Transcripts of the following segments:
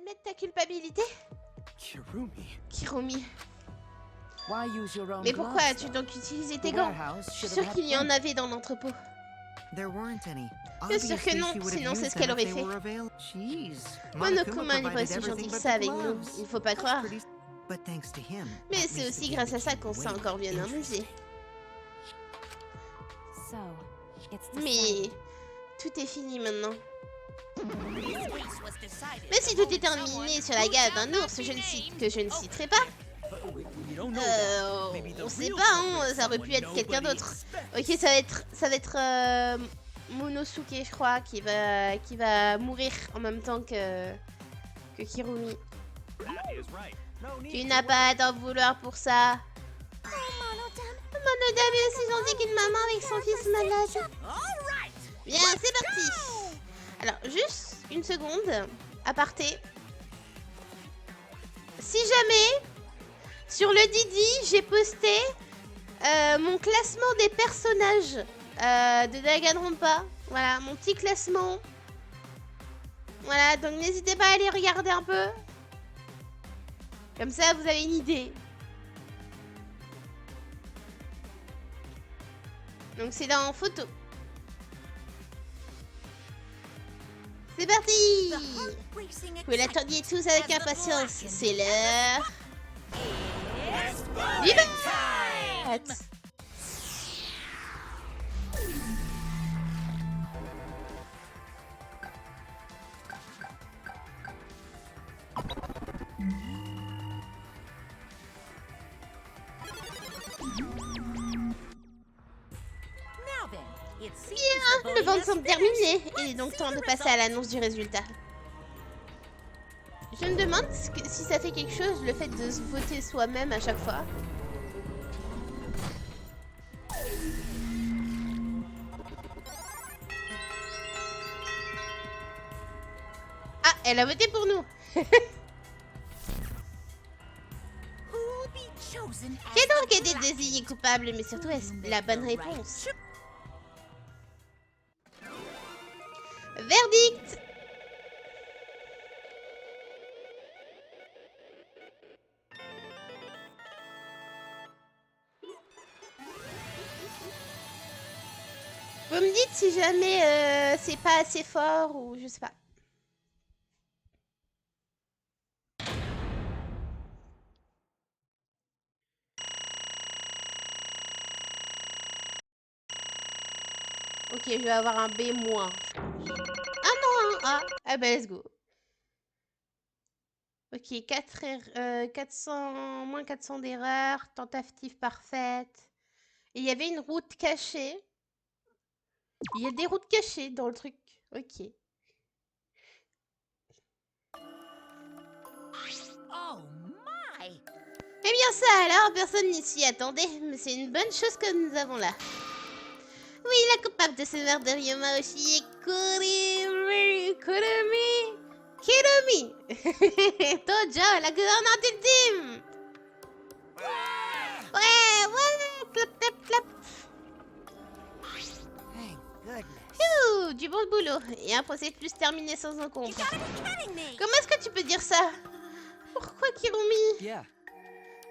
admettre ta culpabilité? Kirumi. Mais pourquoi as-tu donc utilisé tes gants? Je suis sûre qu'il y en avait dans l'entrepôt. Bien sûr que non, sinon c'est ce qu'elle aurait fait. Monokuma n'est pas aussi gentil que ça avec nous, il ne faut pas croire. Mais c'est aussi grâce à ça qu'on s'est encore bien amusé. Mais tout est fini maintenant. Mais si tout est terminé sur la gare d'un ours, que je ne citerai pas. On sait pas, hein, ça aurait pu être quelqu'un d'autre. Ok, ça va être Monosuke, je crois, qui va mourir en même temps que Kirumi. Tu n'as pas à t'en vouloir pour ça. Monodame est aussi gentil qu'une maman avec son fils malade. Bien, c'est parti. Alors, juste une seconde, aparté. Si jamais, sur le Didi, j'ai posté mon classement des personnages de Danganronpa. Voilà, mon petit classement. Voilà, donc n'hésitez pas à aller regarder un peu. Comme ça, vous avez une idée. Donc c'est dans photo. C'est parti! Vous l'attendiez tous avec impatience. C'est l'heure. Vivat! Bien, le vent semble terminé. Il est donc temps de passer à l'annonce du résultat. Je me demande si ça fait quelque chose, le fait de se voter soi-même à chaque fois. Ah, elle a voté pour nous. Qui a donc été désigné coupable, mais surtout est-ce la bonne réponse? Verdict! Vous me dites si jamais c'est pas assez fort ou je sais pas. Ok, je vais avoir un B-. Ah non, un A. Ah bah let's go. Ok, 400, moins 400 d'erreurs, tentative parfaite. Et il y avait une route cachée. Il y a des routes cachées dans le truc. Ok. Eh bien ça alors, personne n'y s'y attendait, mais c'est une bonne chose que nous avons là. Oui, la coupable de ce meurtre de Ryoma-Oshi est Kirumi. Tojo, la gouvernante ultime. Ouais, clap, clap, clap. Ouh, du bon boulot. Et un procès plus terminé sans encombre. Comment est-ce que tu peux dire ça? Pourquoi Kirumi?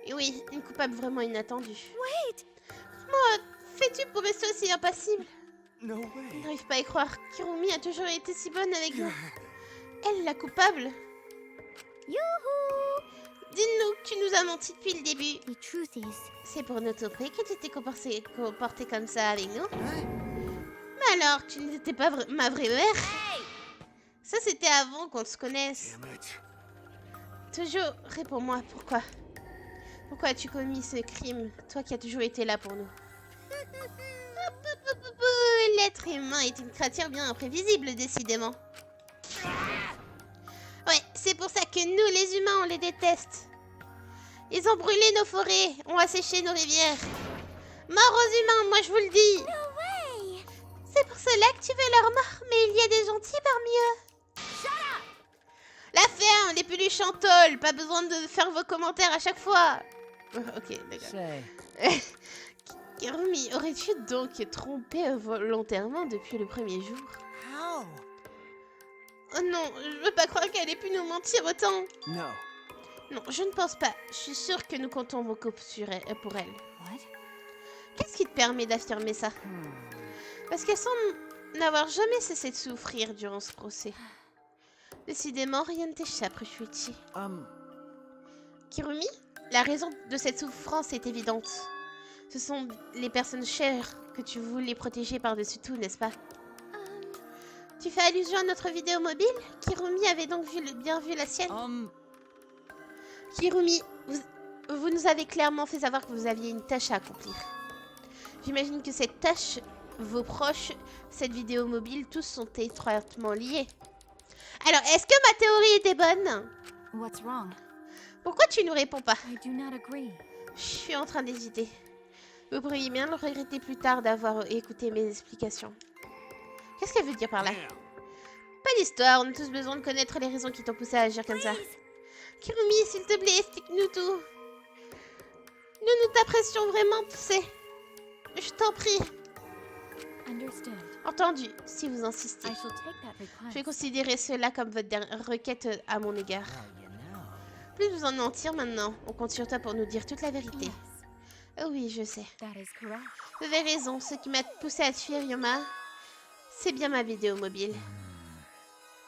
Et oui, une coupable vraiment inattendue. Moi, fais-tu pour rester aussi impassible? Je n'arrive pas à y croire. Kirumi a toujours été si bonne avec nous. Elle, la coupable. Youhou! Dis-nous que tu nous as menti depuis le début. C'est pour notre prix que tu t'es comporté comme ça avec nous. Mais alors, tu n'étais pas ma vraie mère? Ça, c'était avant qu'on se connaisse. Toujours, réponds-moi, pourquoi? Pourquoi as-tu commis ce crime? Toi qui as toujours été là pour nous. L'être humain est une créature bien imprévisible, décidément. Ouais, c'est pour ça que nous, les humains, on les déteste. Ils ont brûlé nos forêts, ont asséché nos rivières. Mort aux humains, moi je vous le dis. C'est pour cela que tu veux leur mort, mais il y a des gentils parmi eux. La ferme, les peluches chantolles, pas besoin de faire vos commentaires à chaque fois. Ok, d'accord. Kirumi, aurais-tu donc trompé volontairement depuis le premier jour? Oh non, je veux pas croire qu'elle ait pu nous mentir autant. No. Non, je ne pense pas. Je suis sûre que nous comptons beaucoup pour elle. Qu'est-ce qui te permet d'affirmer ça? Parce qu'elle semble n'avoir jamais cessé de souffrir durant ce procès. Décidément, rien ne t'échappe, Shuichi. Kirumi, la raison de cette souffrance est évidente. Ce sont les personnes chères que tu voulais protéger par-dessus tout, n'est-ce pas? Tu fais allusion à notre vidéo mobile? Kirumi avait donc bien vu la sienne? Kirumi, vous nous avez clairement fait savoir que vous aviez une tâche à accomplir. J'imagine que cette tâche, vos proches, cette vidéo mobile, tous sont étroitement liés. Alors, est-ce que ma théorie était bonne? What's wrong? Pourquoi tu ne réponds pas? I do not agree. Je suis en train d'hésiter. Vous pourriez bien le regretter plus tard d'avoir écouté mes explications. Qu'est-ce qu'elle veut dire par là? Pas d'histoire, on a tous besoin de connaître les raisons qui t'ont poussé à agir comme ça. Kirumi, s'il te plaît, explique-nous tout. Nous t'apprécions vraiment, tu sais. Je t'en prie. Understood. Entendu, si vous insistez. I shall take that Je vais request. considérer cela comme votre dernière requête à mon égard. Plus vous en mentir maintenant, on compte sur toi pour nous dire toute la vérité. Yes, Oh oui, je sais. that is correct. Vous avez raison, ce qui m'a poussé à te fuir, Yoma, c'est bien ma vidéo mobile.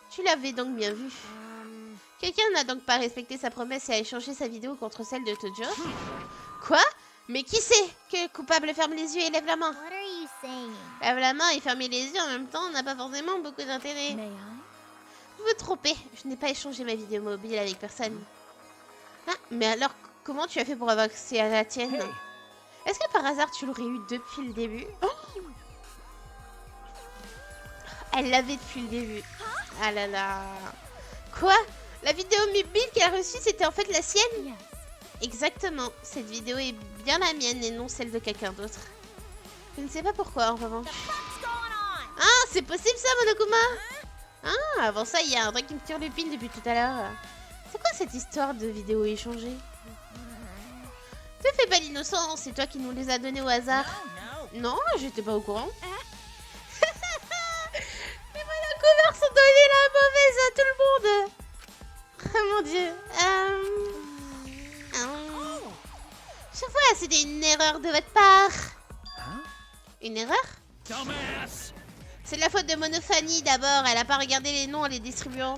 Tu l'avais donc bien vue. Quelqu'un n'a donc pas respecté sa promesse et a échangé sa vidéo contre celle de Tojo? Quoi? Mais qui c'est? Que le coupable ferme les yeux et lève la main? What are you saying? Lève la main et fermer les yeux en même temps n'a pas forcément beaucoup d'intérêt. May I? Vous vous trompez, je n'ai pas échangé ma vidéo mobile avec personne. Ah, mais alors, comment tu as fait pour avoir accès à la tienne? Hey. Est-ce que par hasard tu l'aurais eu depuis le début? Oh, elle l'avait depuis le début. Ah là là. Quoi? La vidéo mobile qu'elle a reçue, c'était en fait la sienne? Yes. Exactement. Cette vidéo est bien la mienne et non celle de quelqu'un d'autre. Je ne sais pas pourquoi en revanche. Ah, c'est possible ça, Monokuma? Ah, avant ça, il y a un truc qui me tire le pin depuis tout à l'heure. C'est quoi cette histoire de vidéo échangée? Te fais pas l'innocent, c'est toi qui nous les as donnés au hasard. Non, j'étais pas au courant. Les Monokuma sont donnés la mauvaise à tout le monde. Oh mon dieu. Chaque fois, c'était une erreur de votre part. Une erreur? C'est de la faute de Monophanie d'abord, elle a pas regardé les noms en les distribuant.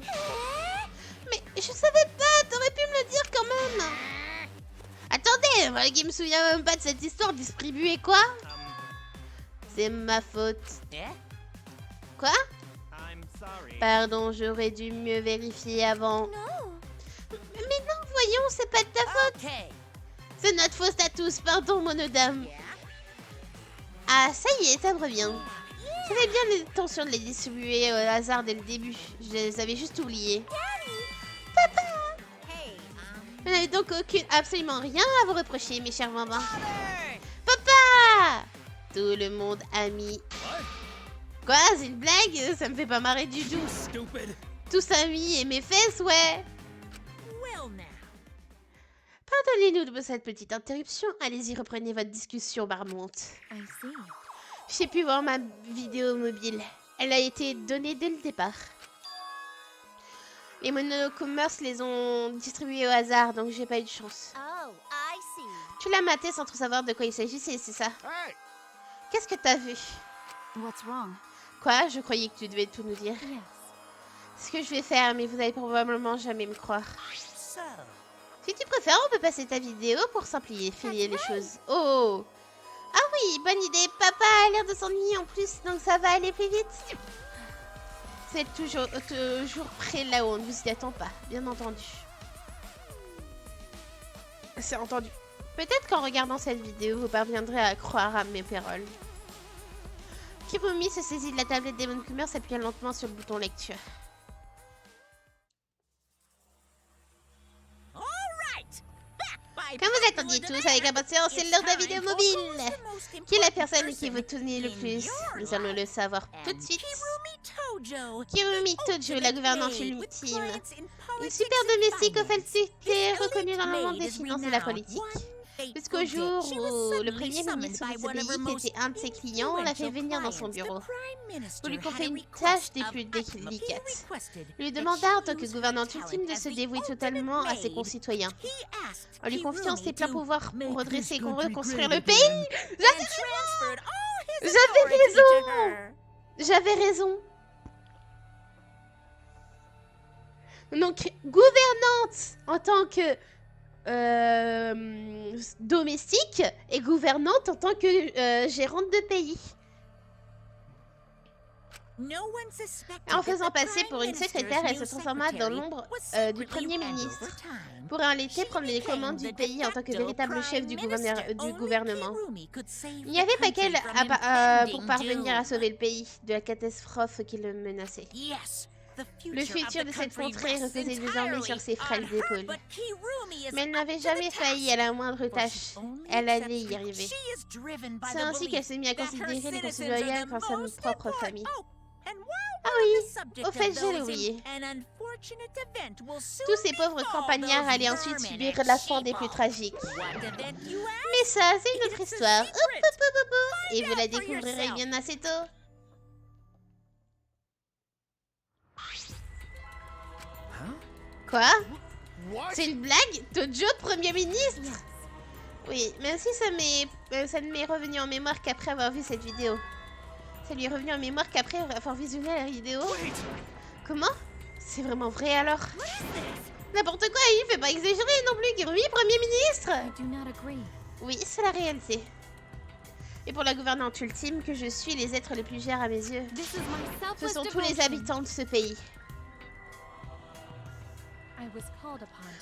Mais je savais pas, t'aurais pu me le dire quand même. Attendez, moi qui me souviens même pas de cette histoire, distribuer quoi? C'est ma faute. Quoi? Pardon, j'aurais dû mieux vérifier avant. Mais non, voyons, c'est pas de ta faute. C'est notre faute à tous, pardon, Monodame. Ah, ça y est, ça me revient. J'avais bien l'intention de les distribuer au hasard dès le début. Je les avais juste oubliés. Papa! Vous n'avez donc absolument rien à vous reprocher, mes chers mamans. Papa! Tout le monde ami. Quoi? C'est une blague? Ça me fait pas marrer du tout. Tous amis et mes fesses, ouais. Pardonnez-nous de cette petite interruption. Allez-y, reprenez votre discussion marmonte. I see. J'ai pu voir ma vidéo mobile. Elle a été donnée dès le départ. Les monocommerces les ont distribués au hasard, donc j'ai pas eu de chance. Oh, I see. Tu l'as maté sans trop savoir de quoi il s'agissait, c'est ça? Qu'est-ce que t'as vu? What's wrong? Quoi? Je croyais que tu devais tout nous dire. Yes. C'est ce que je vais faire, mais vous allez probablement jamais me croire. Si tu préfères, on peut passer ta vidéo pour simplifier les choses. Oh! Ah oui, bonne idée. Papa a l'air de s'ennuyer en plus, donc ça va aller plus vite. C'est toujours près là où on ne vous y attend pas, bien entendu. C'est entendu. Peut-être qu'en regardant cette vidéo, vous parviendrez à croire à mes paroles. Kirumi se saisit de la tablette des Monokuma, s'appuyant lentement sur le bouton lecture. Comme vous attendiez tous avec impatience, c'est l'heure de la vidéo mobile. Qui est la personne qui vous tenait le plus? Nous allons le savoir tout de suite. Kirumi Tojo, la gouvernante ultime. Une super domestique au fait reconnue dans le monde des finances et de la politique. Jusqu'au jour où le premier ministre de ce pays, qui était un de ses clients, l'a fait venir dans son bureau pour lui confier une tâche des plus délicates. Il lui demanda en tant que gouvernante ultime de se dévouer totalement à ses concitoyens, en lui confiant ses pleins pouvoirs pour redresser et reconstruire le pays. J'avais raison. J'avais raison. Donc, gouvernante en tant que domestique et gouvernante en tant que gérante de pays. En faisant passer pour une secrétaire, elle se transforma dans l'ombre du Premier ministre pour en l'été prendre les commandes du pays en tant que véritable chef du gouvernement. Il n'y avait pas qu'elle pour parvenir à sauver le pays de la catastrophe qui le menaçait. Le futur de cette contrée reposait désormais sur ses frêles épaules. Mais elle n'avait jamais failli à la moindre tâche. Elle allait y arriver. C'est ainsi qu'elle s'est mise à considérer les concitoyens comme sa propre famille. Ah oui, au fait, je l'ai oublié. Tous ces pauvres campagnards allaient ensuite subir la fin des plus tragiques. Mais ça, c'est une autre histoire. Et vous la découvrirez bien assez tôt. Quoi? C'est une blague? Tojo, Premier ministre? Oui, même si ça ne m'est revenu en mémoire qu'après avoir vu cette vidéo. Ça lui est revenu en mémoire qu'après avoir visionné la vidéo. Comment? C'est vraiment vrai alors? N'importe quoi, il fait pas exagérer non plus. Oui, Premier ministre? Oui, c'est la réalité. Et pour la gouvernante ultime que je suis, les êtres les plus chers à mes yeux, ce sont tous les habitants de ce pays.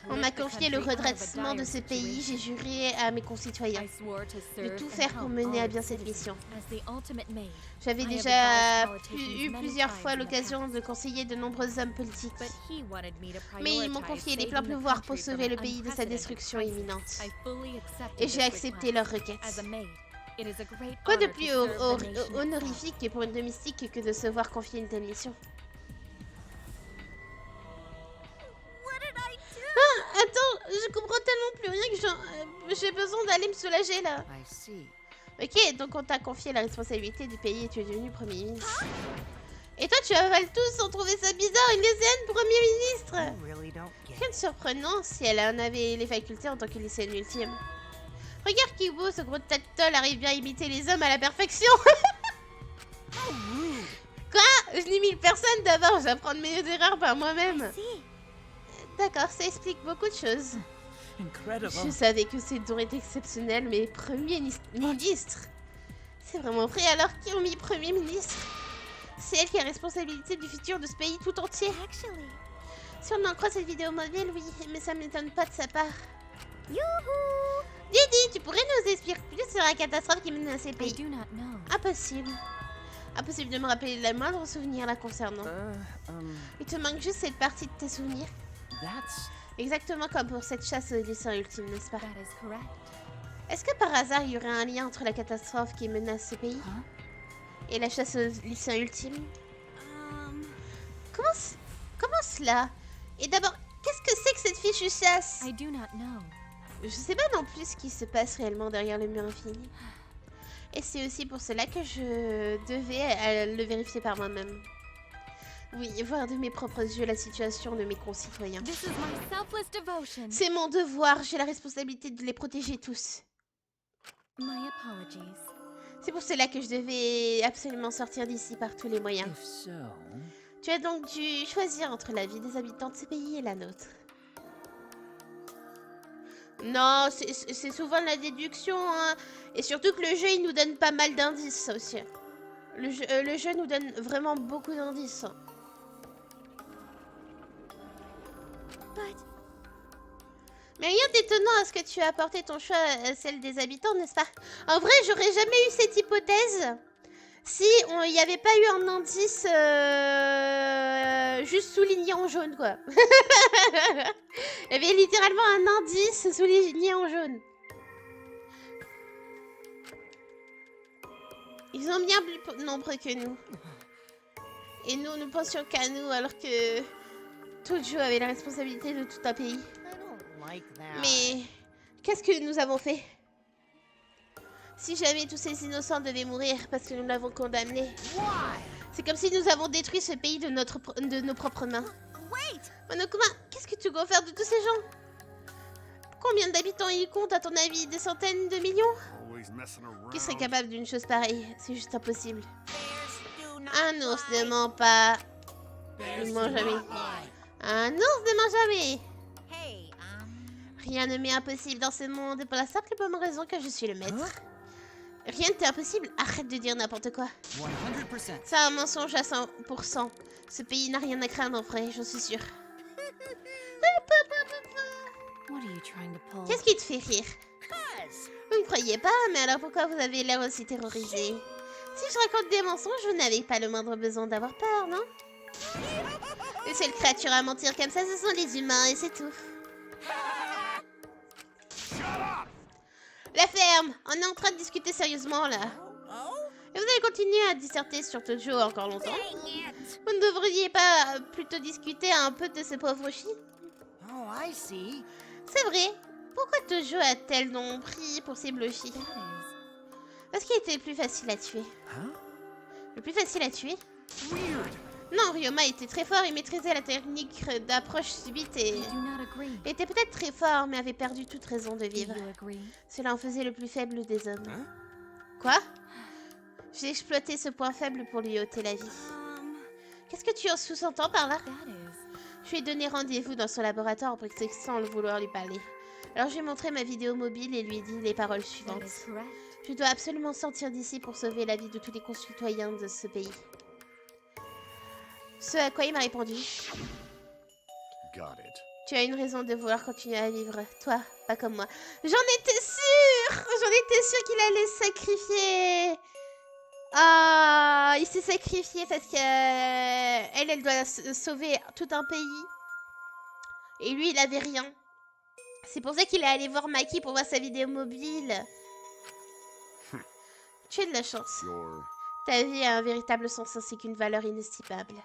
On m'a confié le redressement de ce pays. J'ai juré à mes concitoyens de tout faire pour mener à bien cette mission. J'avais déjà eu plusieurs fois l'occasion de conseiller de nombreux hommes politiques. Mais ils m'ont confié les pleins pouvoirs pour sauver le pays de sa destruction imminente. Et j'ai accepté leurs requêtes. Quoi de plus honorifique pour une domestique que de se voir confier une telle mission? Attends, je comprends tellement plus rien que j'ai besoin d'aller me soulager là. Ok, donc on t'a confié la responsabilité du pays et tu es devenu Premier ministre. Et toi tu avales tout sans trouver ça bizarre, une lycéenne Premier ministre. Rien de surprenant si elle en avait les facultés en tant que lycéenne ultime. Regarde Kibo, ce gros tactol arrive bien à imiter les hommes à la perfection. Quoi? Je n'imite personne d'abord, j'apprends de mes erreurs par moi-même. D'accord, ça explique beaucoup de choses. Je savais que ces tours étaient exceptionnels, mais Premier ministre. C'est vraiment vrai, alors qui ont mis Premier ministre? C'est elle qui a responsabilité du futur de ce pays tout entier. Si on en croit cette vidéo mobile, oui, mais ça m'étonne pas de sa part. Youhou! Didi, tu pourrais nous expliquer plus sur la catastrophe qui menace ces pays? Impossible. Impossible de me rappeler le moindre souvenir la concernant. Il te manque juste cette partie de tes souvenirs. Exactement comme pour cette chasse au lycéen ultime, n'est-ce pas? Est-ce que par hasard il y aurait un lien entre la catastrophe qui menace ce pays et la chasse au lycéen ultime? Comment cela? Et d'abord, qu'est-ce que c'est que cette fichue chasse? Je sais pas non plus ce qui se passe réellement derrière le mur infini. Et c'est aussi pour cela que je devais le vérifier par moi-même. Oui, voir de mes propres yeux la situation de mes concitoyens. C'est mon devoir, j'ai la responsabilité de les protéger tous. C'est pour cela que je devais absolument sortir d'ici par tous les moyens. Tu as donc dû choisir entre la vie des habitants de ce pays et la nôtre. Non, c'est souvent la déduction, hein. Et surtout que le jeu, il nous donne pas mal d'indices, aussi. Le jeu nous donne vraiment beaucoup d'indices. Mais rien d'étonnant à ce que tu aies apporté ton choix à celle des habitants, n'est-ce pas? En vrai, j'aurais jamais eu cette hypothèse si il n'y avait pas eu un indice juste souligné en jaune, quoi. Il y avait littéralement un indice souligné en jaune. Ils sont bien plus nombreux que nous. Et nous pensions qu'à nous, alors que Tojo avait la responsabilité de tout un pays. Mais Qu'est-ce que nous avons fait? Si jamais tous ces innocents devaient mourir parce que nous l'avons condamné, c'est comme si nous avons détruit ce pays de nos propres mains. Wait! Monokuma, qu'est-ce que tu vas faire de tous ces gens? Combien d'habitants il compte à ton avis? Des centaines de millions? Qui serait capable d'une chose pareille? C'est juste impossible. Bears do not Un ours lie. ne ment pas. Ne ment jamais. Un ours ne ment jamais. Hey, Rien ne m'est impossible dans ce monde pour la simple et bonne raison que je suis le maître. Rien ne t'est impossible. Arrête de dire n'importe quoi. 100%. C'est un mensonge à 100%. Ce pays n'a rien à craindre en vrai, j'en suis sûre. What are you trying to pull? Qu'est-ce qui te fait rire? cuz. Vous ne croyez pas, mais alors pourquoi vous avez l'air aussi terrorisé? Si je raconte des mensonges, vous n'avez pas le moindre besoin d'avoir peur, non? Les seules créatures à mentir comme ça, ce sont les humains et c'est tout. La ferme! On est en train de discuter sérieusement là. Oh? Et vous allez continuer à disserter sur Tojo encore longtemps? Dang it! Vous ne devriez pas plutôt discuter un peu de ce pauvre Shi? Oh, I see. C'est vrai. Pourquoi Tojo a-t-elle donc pris pour cible Shi? That is. Parce qu'il était le plus facile à tuer. Huh? Le plus facile à tuer? Weird. Non, Ryoma était très fort, il maîtrisait la technique d'approche subite et I do not agree. était peut-être très fort, mais avait perdu toute raison de Do vivre. you agree? Cela en faisait le plus faible des hommes. Hein? Quoi? J'ai exploité ce point faible pour lui ôter la vie. Qu'est-ce que tu en sous-entends par là? That is. Je lui ai donné rendez-vous dans son laboratoire en prétextant le vouloir lui parler. Alors je lui ai montré ma vidéo mobile et lui ai dit les paroles That suivantes. is correct. Je dois absolument sortir d'ici pour sauver la vie de tous les concitoyens de ce pays. Ce à quoi il m'a répondu. Got it. Tu as une raison de vouloir continuer à vivre. Toi, pas comme moi. J'en étais sûre! J'en étais sûre qu'il allait se sacrifier. Ah, il s'est sacrifié parce que elle doit sauver tout un pays. Et lui, il avait rien. C'est pour ça qu'il est allé voir Maki pour voir sa vidéo mobile. Tu as de la chance. Your Ta vie a un véritable sens ainsi qu'une valeur inestimable.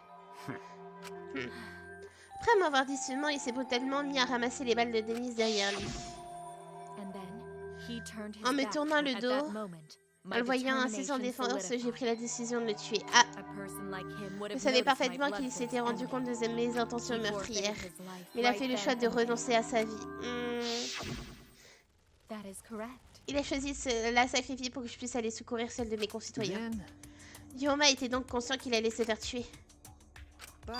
Après m'avoir dit ce nom, il s'est brutalement mis à ramasser les balles de Denise derrière lui. And then he turned his En me back, tournant le and at dos, that moment, my En le voyant ainsi sans determination défense, j'ai solidified. pris la décision de le tuer. Ah, A person like him would je have savais noticed my parfaitement qu'il s'était bloodthirst rendu compte de mes intentions He forfeited meurtrières. his life Mais il a right fait le then choix de and there. renoncer à sa vie. That is correct. Il a choisi de la sacrifier pour que je puisse aller secourir celle de mes concitoyens. Then, Ryoma était donc conscient qu'il allait se faire tuer. but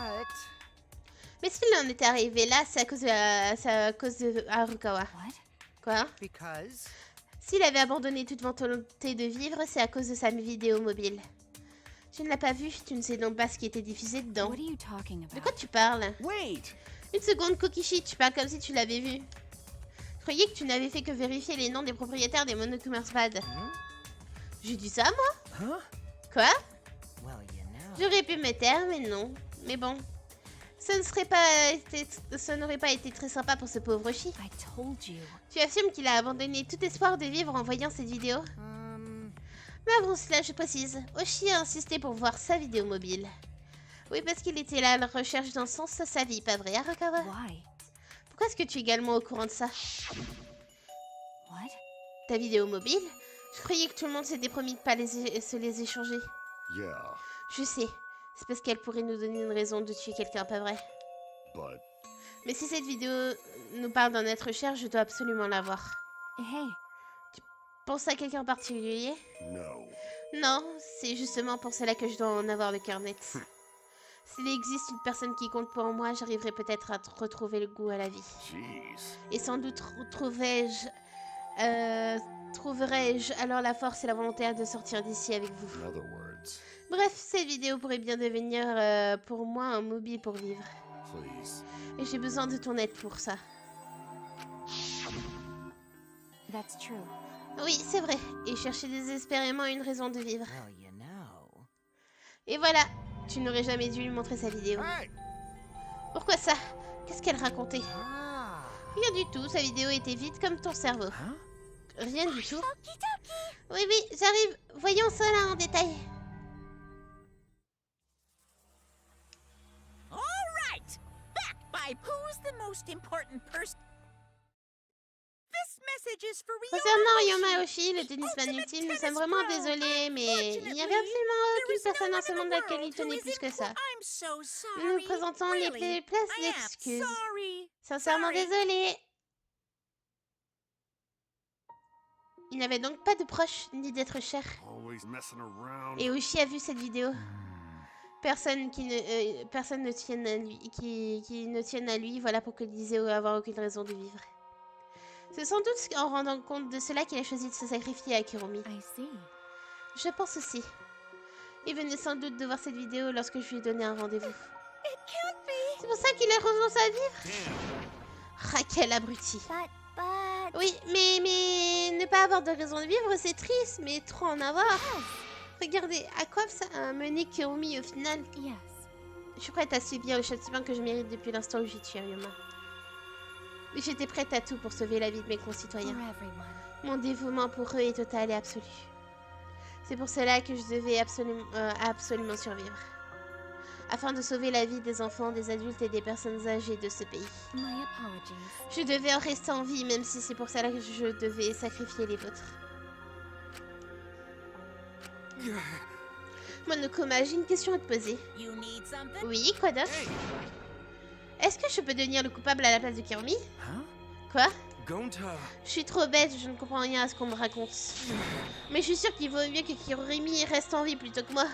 Mais s'il en était arrivé là, c'est à cause de Harukawa. What? Quoi? because S'il avait abandonné toute volonté de vivre, c'est à cause de sa vidéo mobile. Tu ne l'as pas vu, tu ne sais donc pas ce qui était diffusé dedans. What are you talking De about? quoi tu parles? wait. Une seconde, Kokishi, tu parles comme si tu l'avais vu. Je croyais que tu n'avais fait que vérifier les noms des propriétaires des Monokuma's Bad. J'ai dit ça, moi? Huh? Quoi? Well, you know. J'aurais pu me taire, mais non. Mais bon. Ça n'aurait pas été très sympa pour ce pauvre Shi. I told you. Tu affirmes qu'il a abandonné tout espoir de vivre en voyant cette vidéo? Mais avant cela, je précise, Oshi a insisté pour voir sa vidéo mobile. Oui, parce qu'il était là à la recherche d'un sens à sa vie, pas vrai, Arakawa? Why? Pourquoi est-ce que tu es également au courant de ça? What? Ta vidéo mobile? Je croyais que tout le monde s'était promis de pas se les échanger. yeah, Je sais, c'est parce qu'elle pourrait nous donner une raison de tuer quelqu'un, pas vrai? but Mais si cette vidéo nous parle d'un être cher, je dois absolument la voir. Hey, Pense à quelqu'un en particulier? no. Non, c'est justement pour cela que je dois en avoir le cœur net. S'il existe une personne qui compte pour moi, j'arriverai peut-être à retrouver le goût à la vie. Jeez. Et sans doute trouverai-je alors la force et la volonté de sortir d'ici avec vous. In other words, Bref, cette vidéo pourrait bien devenir pour moi un mobile pour vivre. please. Et j'ai besoin de ton aide pour ça. that's true. Oui, c'est vrai. Et chercher désespérément une raison de vivre. Well, you know. Et voilà, tu n'aurais jamais dû lui montrer sa vidéo. Hey. Pourquoi ça? Qu'est-ce qu'elle racontait? Ah. Rien du tout, sa vidéo était vide comme ton cerveau. Huh? Rien du tout. Oui, oui, j'arrive. Voyons cela en détail. All right. Back by who's the most important person? This messages for Concernant Ryoma Yoma Hoshi. Hoshi, le tennisman Ultimate ultime, nous tennis sommes vraiment pro. désolés, mais il n'y avait Unfortunately, absolument there aucune is no personne dans one ce in the monde à laquelle il world who tenait is plus que equal. ça. I'm so Nous nous sorry. présentons Really, les places I am d'excuses. sorry. Sincèrement Sorry. désolés. Il n'avait donc pas de proches ni d'être cher. Always messing around. Et Hoshi a vu cette vidéo. Personne ne tienne à lui, qui ne tienne à lui, voilà pourquoi il disait avoir aucune raison de vivre. C'est sans doute en rendant compte de cela qu'il a choisi de se sacrifier à Kurumi. I see. Je pense aussi. Il venait sans doute de voir cette vidéo lorsque je lui ai donné un rendez-vous. It can't be. C'est pour ça qu'il a renoncé à vivre. Damn. Ah, quel abruti. But... Oui, mais ne pas avoir de raison de vivre, c'est triste, mais trop en avoir. Regardez, à quoi ça a mené Kurumi au final? Yes. Je suis prête à subir le châtiment que je mérite depuis l'instant où j'y tue Ryoma. J'étais prête à tout pour sauver la vie de mes For concitoyens. everyone. Mon dévouement pour eux est total et absolu. C'est pour cela que je devais absolument survivre. Afin de sauver la vie des enfants, des adultes et des personnes âgées de ce pays. My apologies. Je devais en rester en vie, même si c'est pour cela que je devais sacrifier les vôtres. Monokuma, j'ai une question à te poser. You need something? Oui, quoi d'autre? Hey, Est-ce que je peux devenir le coupable à la place de Kurumi? Huh? Quoi? Gonta. Je suis trop bête, je ne comprends rien à ce qu'on me raconte. Mais je suis sûre qu'il vaut mieux que Kurumi reste en vie plutôt que moi.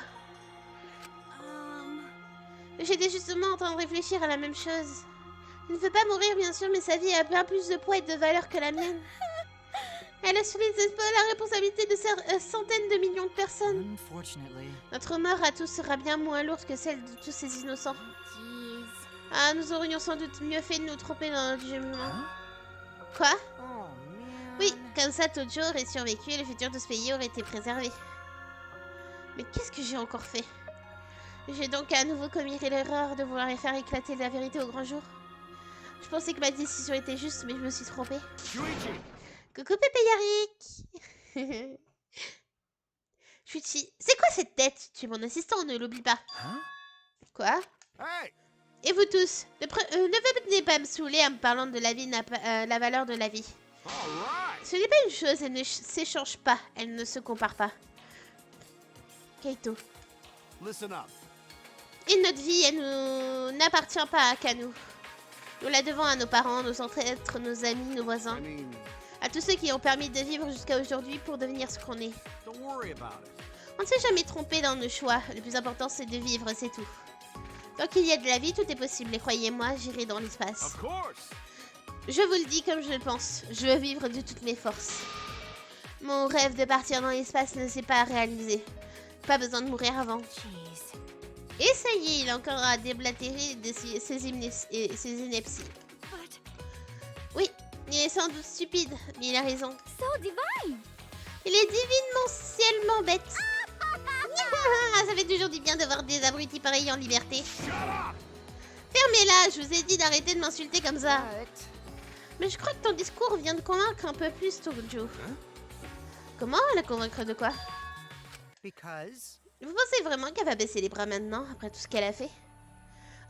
J'étais justement en train de réfléchir à la même chose. Il ne veut pas mourir, bien sûr, mais sa vie a bien plus de poids et de valeur que la mienne. Elle a sur les épaules la responsabilité de centaines de millions de personnes. Unfortunately. Notre mort à tous sera bien moins lourde que celle de tous ces innocents. Jeez. Ah, nous aurions sans doute mieux fait de nous tromper dans notre jugement. Huh? Quoi? Oh man. Oui, comme ça Tojo aurait survécu et le futur de ce pays aurait été préservé. Mais qu'est-ce que j'ai encore fait? J'ai donc à nouveau commis l'erreur de vouloir faire éclater la vérité au grand jour. Je pensais que ma décision était juste, mais je me suis trompée. Shuichi. Coucou Pépé Yarik. Shuichi, c'est quoi cette tête? Tu es mon assistant, ne l'oublie pas. Huh? Quoi? Hey. Et vous tous, ne venez pas me saouler en me parlant de la vie, la valeur de la vie. All right. Ce n'est pas une chose, elle ne s'échange pas, elle ne se compare pas. Kaito. Listen up. Et notre vie, elle n'appartient pas qu'à nous. Nous la devons à nos parents, nos ancêtres, nos amis, nos voisins. I mean, À tous ceux qui ont permis de vivre jusqu'à aujourd'hui pour devenir ce qu'on est. don't worry about it. On ne s'est jamais trompé dans nos choix. Le plus important, c'est de vivre, c'est tout. Tant qu'il y a de la vie, tout est possible. Et croyez-moi, j'irai dans l'espace. Of course. Je vous le dis comme je le pense. Je veux vivre de toutes mes forces. Mon rêve de partir dans l'espace ne s'est pas réalisé. Pas besoin de mourir avant. Jeez. Et ça y est, il a encore à déblatérer de ses inepties. But... Oui, il est sans doute stupide, mais il a raison. So divine! Il est divinement ciellement bête. Ça fait toujours du bien de voir des abrutis pareils en liberté. Shut up. Fermez-la, je vous ai dit d'arrêter de m'insulter comme ça. But... Mais je crois que ton discours vient de convaincre un peu plus Tojo. Comment la convaincre de quoi? Because... Vous pensez vraiment qu'elle va baisser les bras maintenant, après tout ce qu'elle a fait?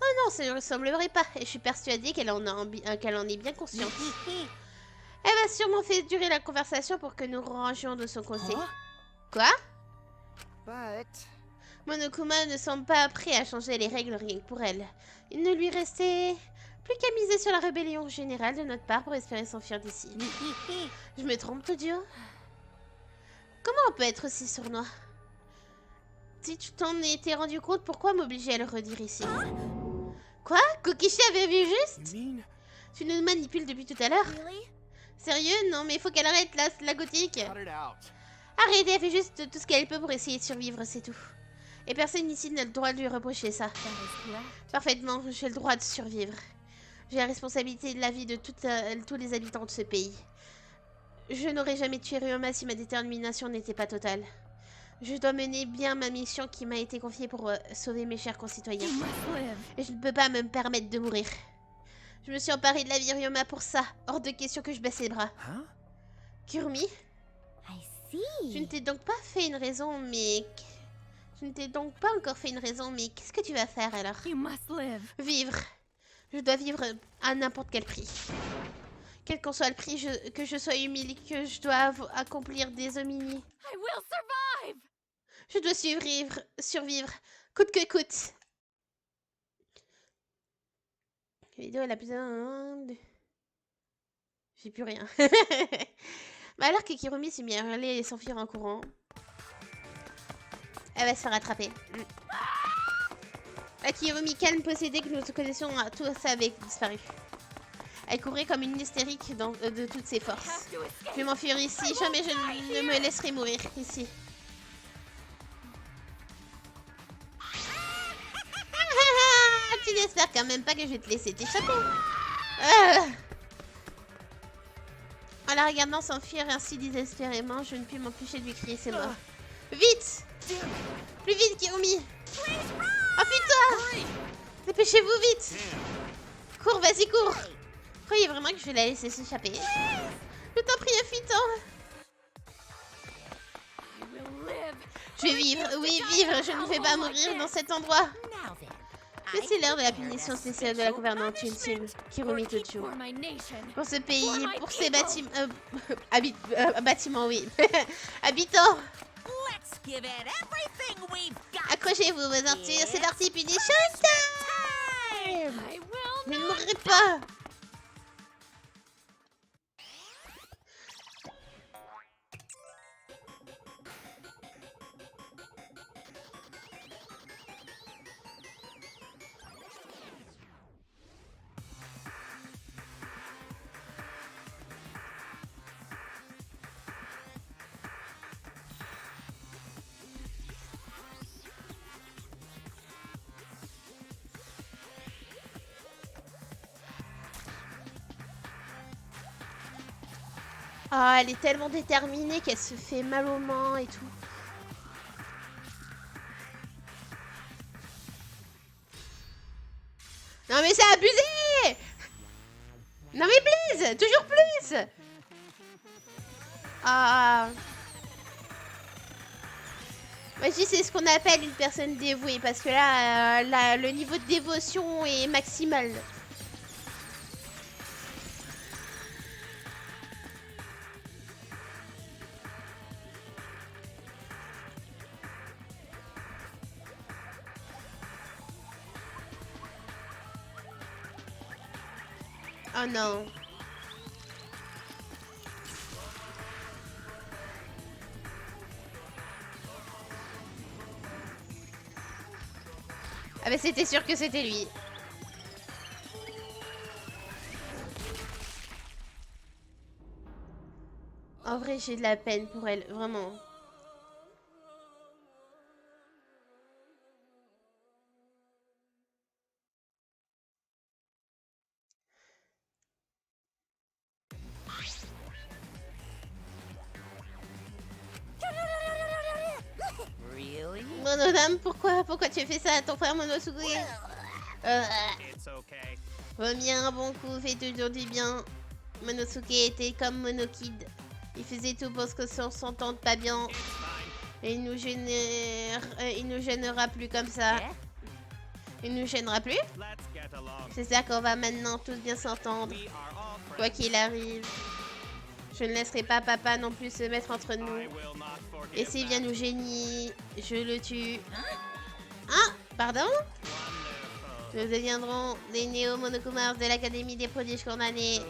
Oh non, ça ne lui semblerait pas, et je suis persuadée qu'elle en est bien consciente. Elle va sûrement faire durer la conversation pour que nous rangions de son conseil. Huh? Quoi? But... Monokuma ne semble pas prêt à changer les règles rien que pour elle. Il ne lui restait plus qu'à miser sur la rébellion générale de notre part pour espérer s'enfuir d'ici. Je me trompe, Tojo? Comment on peut être aussi sournois? Si tu t'en étais rendu compte, pourquoi m'obliger à le redire ici? Quoi? Kokishi avait vu juste? You mean? Tu nous manipules depuis tout à l'heure? Really? Sérieux? Non, mais il faut qu'elle arrête la gothique. Cut it out. Arrêtez, elle fait juste tout ce qu'elle peut pour essayer de survivre, c'est tout. Et personne ici n'a le droit de lui reprocher ça. That is correct. Parfaitement, j'ai le droit de survivre. J'ai la responsabilité de la vie de tous les habitants de ce pays. Je n'aurais jamais tué Ryoma si ma détermination n'était pas totale. Je dois mener bien ma mission qui m'a été confiée pour sauver mes chers concitoyens. You must live. Et je ne peux pas me permettre de mourir. Je me suis emparée de la vie de Ryoma pour ça. Hors de question que je baisse les bras. Huh? Kurumi, I see. je ne t'ai donc pas fait une raison, mais... Je ne t'ai donc pas encore fait une raison, mais qu'est-ce que tu vas faire alors? You must live. Vivre. Je dois vivre à n'importe quel prix. Quel qu'en soit le prix, que je sois humiliée, que je dois accomplir des omnis. I will survive! Je dois survivre, coûte que coûte. La vidéo, elle a besoin de... J'ai plus rien. Bah alors que Kirumi s'est mis à hurler et s'enfuir en courant. Elle va se faire attraper. La Kirumi calme possédée que nous connaissions tous avait disparu. Elle courait comme une hystérique de toutes ses forces. Je vais m'enfuir ici, jamais je ne me laisserai mourir ici. Tu n'espères quand même pas que je vais te laisser t'échapper. En la regardant s'enfuir ainsi désespérément, je ne puis m'empêcher de lui crier c'est mort. Vite! Plus vite, Kirumi! Enfuis-toi! Dépêchez-vous vite! Cours, vas-y, cours! Croyez vraiment que je vais la laisser s'échapper? Je t'en prie, enfuis-toi! Je vais vivre, oui, vivre, je ne vais pas mourir dans cet endroit. Now then. Mais c'est l'heure de la punition spéciale de la gouvernante ultime, Kirumi Tojo. For my nation. Pour ce pays, pour ces bâtiments... bâtiments, oui. Habitants, Let's give it everything we've got. accrochez-vous vos artures, c'est parti, punition time! I will Je ne not. mourrai pas! Ah, elle est tellement déterminée qu'elle se fait mal aux mains et tout. Non mais c'est abusé! Non mais please! Toujours plus! Ah... Moi je dis c'est ce qu'on appelle une personne dévouée parce que là, le niveau de dévotion est maximal. Oh non. Ah bah c'était sûr que c'était lui. En vrai j'ai de la peine pour elle, vraiment. Really? Monodame, pourquoi tu fais ça à ton frère Monosuke? It's okay. Vomir un bon coup fait toujours du bien. Monosuke était comme Monokid. Il faisait tout pour que on s'entende pas bien. Et il nous gênera plus comme ça. Yeah? Il nous gênera plus? Let's get along. C'est ça qu'on va maintenant tous bien s'entendre. We are all friends. Quoi qu'il arrive. Je ne laisserai pas papa non plus se mettre entre nous. I will not forgive Et s'il that. vient nous gêner, je le tue. Ah, pardon? Wonderful. Nous deviendrons des néo-monokumars de l'Académie des prodiges condamnés.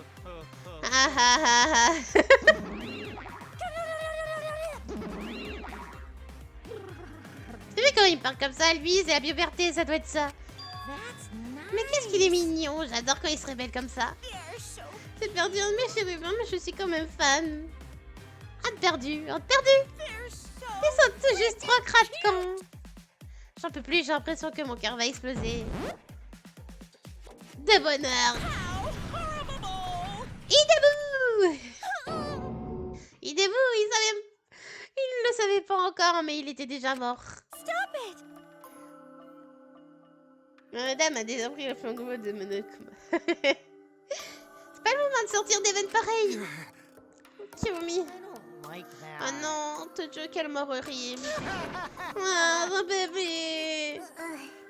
Ah ah ah ah. Tu sais quand il parle comme ça, lui, c'est la puberté, ça doit être ça. That's nice. Mais qu'est-ce qu'il est mignon, j'adore quand il se révèle comme ça. They're so C'est perdu un de mes chérubins, mais je suis quand même fan. Un de perdu, un de perdu. they're so Ils sont tous juste trop craquants. J'en peux plus, j'ai l'impression que mon cœur va exploser. De bonheur. horrible. Idebou. Idebou, il ne le savait pas encore, mais il était déjà mort. Stop it! Madame a déjà pris le flambeau de Monokuma. C'est pas le moment de sortir des veines pareilles. Kirumi. I don't like that. Oh non, Tojo, quelle mort horrible. Ah, mon bébé.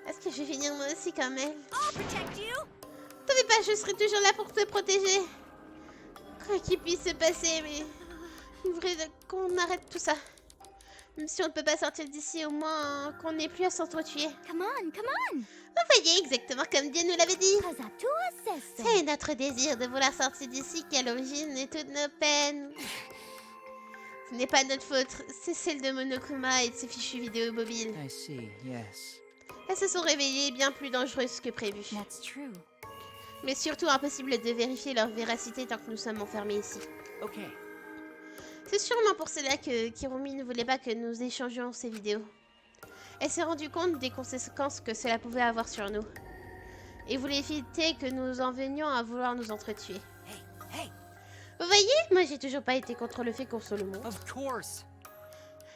Est-ce que je vais finir moi aussi comme elle? I'll protect you. T'en fais pas, je serai toujours là pour te protéger. Qu'il puisse se passer, mais... il faudrait qu'on arrête tout ça. Même si on ne peut pas sortir d'ici, au moins qu'on n'ait plus à s'entretuer. Come on. Vous voyez, exactement comme Dieu nous l'avait dit. Kazatua says so. C'est notre désir de vouloir sortir d'ici qui est à l'origine de toutes nos peines. Ce n'est pas notre faute, c'est celle de Monokuma et de ses fichues vidéos mobiles. I see, yes. Elles se sont révélées bien plus dangereuses que prévu. That's true. Mais surtout impossible de vérifier leur véracité tant que nous sommes enfermés ici. Okay. C'est sûrement pour cela que Kirumi ne voulait pas que nous échangions ces vidéos. Elle s'est rendue compte des conséquences que cela pouvait avoir sur nous. Et voulait éviter que nous en venions à vouloir nous entretuer. Hey! Vous voyez, moi j'ai toujours pas été contre le fait qu'on soit le monde. Of course!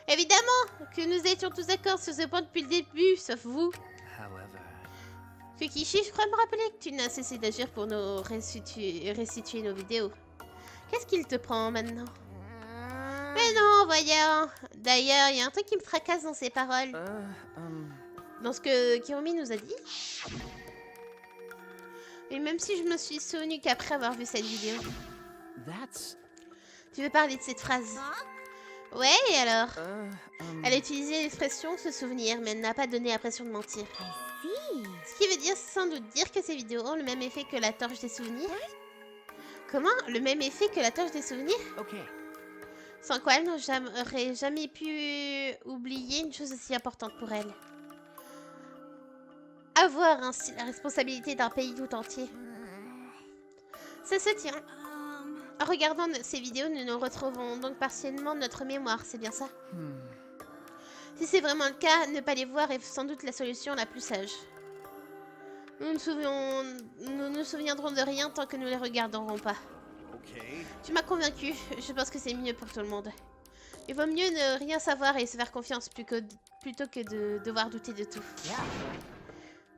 Évidemment que nous étions tous d'accord sur ce point depuis le début, sauf vous. However... Fukishi, je crois me rappeler que tu n'as cessé d'agir pour nous restituer nos vidéos. Qu'est-ce qu'il te prend maintenant? Mais non, voyons. D'ailleurs, il y a un truc qui me tracasse dans ses paroles. Dans ce que Kirumi nous a dit. Et même si je me suis souvenu qu'après avoir vu cette vidéo. That's... Tu veux parler de cette phrase? Ouais, et alors? Elle a utilisé l'expression se souvenir, mais elle n'a pas donné l'impression de mentir. See. Ce qui veut dire sans doute dire que ces vidéos ont le même effet que la torche des souvenirs. Comment? Le même effet que la torche des souvenirs? Okay. Sans quoi elle n'aurait jamais pu oublier une chose aussi importante pour elle. Avoir ainsi la responsabilité d'un pays tout entier. Ça se tient. En regardant ces vidéos, nous nous retrouvons donc partiellement notre mémoire, c'est bien ça? Si c'est vraiment le cas, ne pas les voir est sans doute la solution la plus sage. Nous ne nous souviendrons de rien tant que nous les regarderons pas. Okay. Tu m'as convaincu, je pense que c'est mieux pour tout le monde. Il vaut mieux ne rien savoir et se faire confiance plutôt que de devoir douter de tout. Yeah.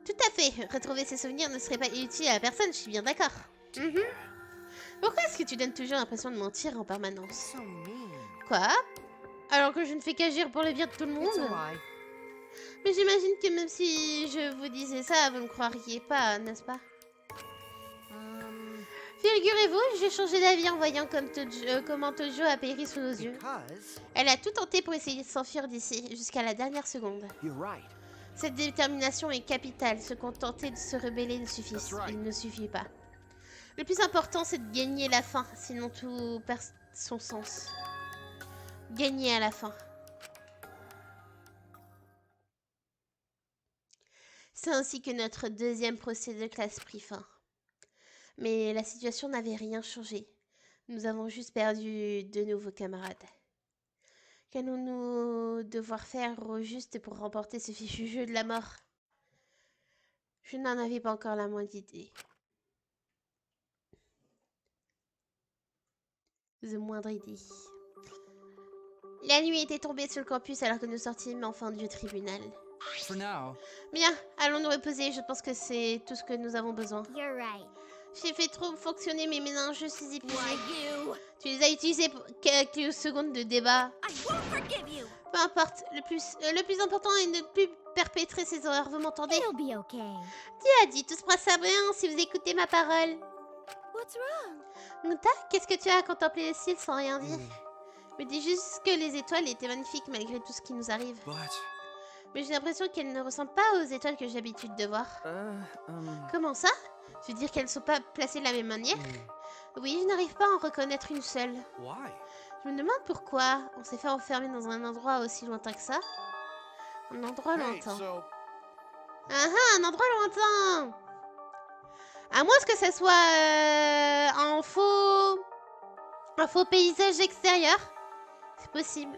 Tout à fait, retrouver ses souvenirs ne serait pas utile à personne, je suis bien d'accord. Pourquoi est-ce que tu donnes toujours l'impression de mentir en permanence? So mean. Quoi? Alors que je ne fais qu'agir pour le bien de tout le It's monde? a lie. Mais j'imagine que même si je vous disais ça, vous ne croiriez pas, n'est-ce pas? Figurez-vous, j'ai changé d'avis en voyant comment Tojo a péri sous nos yeux. Because... Elle a tout tenté pour essayer de s'enfuir d'ici, jusqu'à la dernière seconde. You're right. Cette détermination est capitale, se contenter de se rebeller ne suffit, That's right. il ne suffit pas. Le plus important, c'est de gagner la fin, sinon tout perd son sens. Gagner à la fin. C'est ainsi que notre deuxième procès de classe prit fin. Mais la situation n'avait rien changé. Nous avons juste perdu de nouveaux camarades. Qu'allons-nous devoir faire au juste pour remporter ce fichu jeu de la mort? Je n'en avais pas encore la moindre idée. La nuit était tombée sur le campus alors que nous sortîmes enfin du tribunal. For now... Bien, allons nous reposer, je pense que c'est tout ce que nous avons besoin. You're right. J'ai fait trop fonctionner mes méninges, je suis épuisée. Why you? Tu les as utilisés pour quelques secondes de débat. I won't forgive you. Peu importe, le plus important est de ne plus perpétrer ces horreurs, vous m'entendez? It'll be okay. Dieu a dit, tout se passera bien si vous écoutez ma parole. What's wrong? Muta, qu'est-ce que tu as à contempler le ciel sans rien dire? Me dis juste que les étoiles étaient magnifiques malgré tout ce qui nous arrive. But... Mais j'ai l'impression qu'elles ne ressemblent pas aux étoiles que j'ai l'habitude de voir. Comment ça? Tu veux dire qu'elles ne sont pas placées de la même manière? Oui, je n'arrive pas à en reconnaître une seule. Why? Je me demande pourquoi on s'est fait enfermer dans un endroit aussi lointain que ça. Un endroit Hey, lointain. so Un endroit lointain. À moins que ça soit un faux paysage extérieur. C'est possible.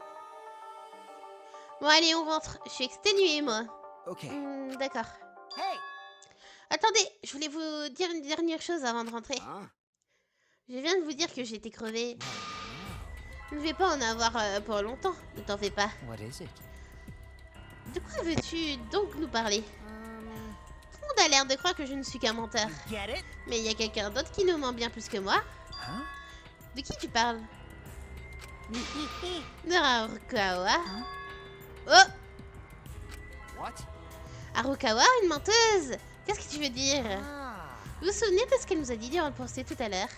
Bon, allez, on rentre. Je suis exténuée, moi. Okay. D'accord. Hey! Attendez, je voulais vous dire une dernière chose avant de rentrer. Huh? Je viens de vous dire que j'étais crevée. Je ne vais pas en avoir pour longtemps, ne t'en fais pas. What is it? De quoi veux-tu donc nous parler? Tout le monde a l'air de croire que je ne suis qu'un menteur. Get it? Mais il y a quelqu'un d'autre qui nous ment bien plus que moi. Huh? De qui tu parles? De Harukawa. Oh! What? Harukawa, une menteuse! Qu'est-ce que tu veux dire? Ah. Vous vous souvenez de ce qu'elle nous a dit durant le procès tout à l'heure?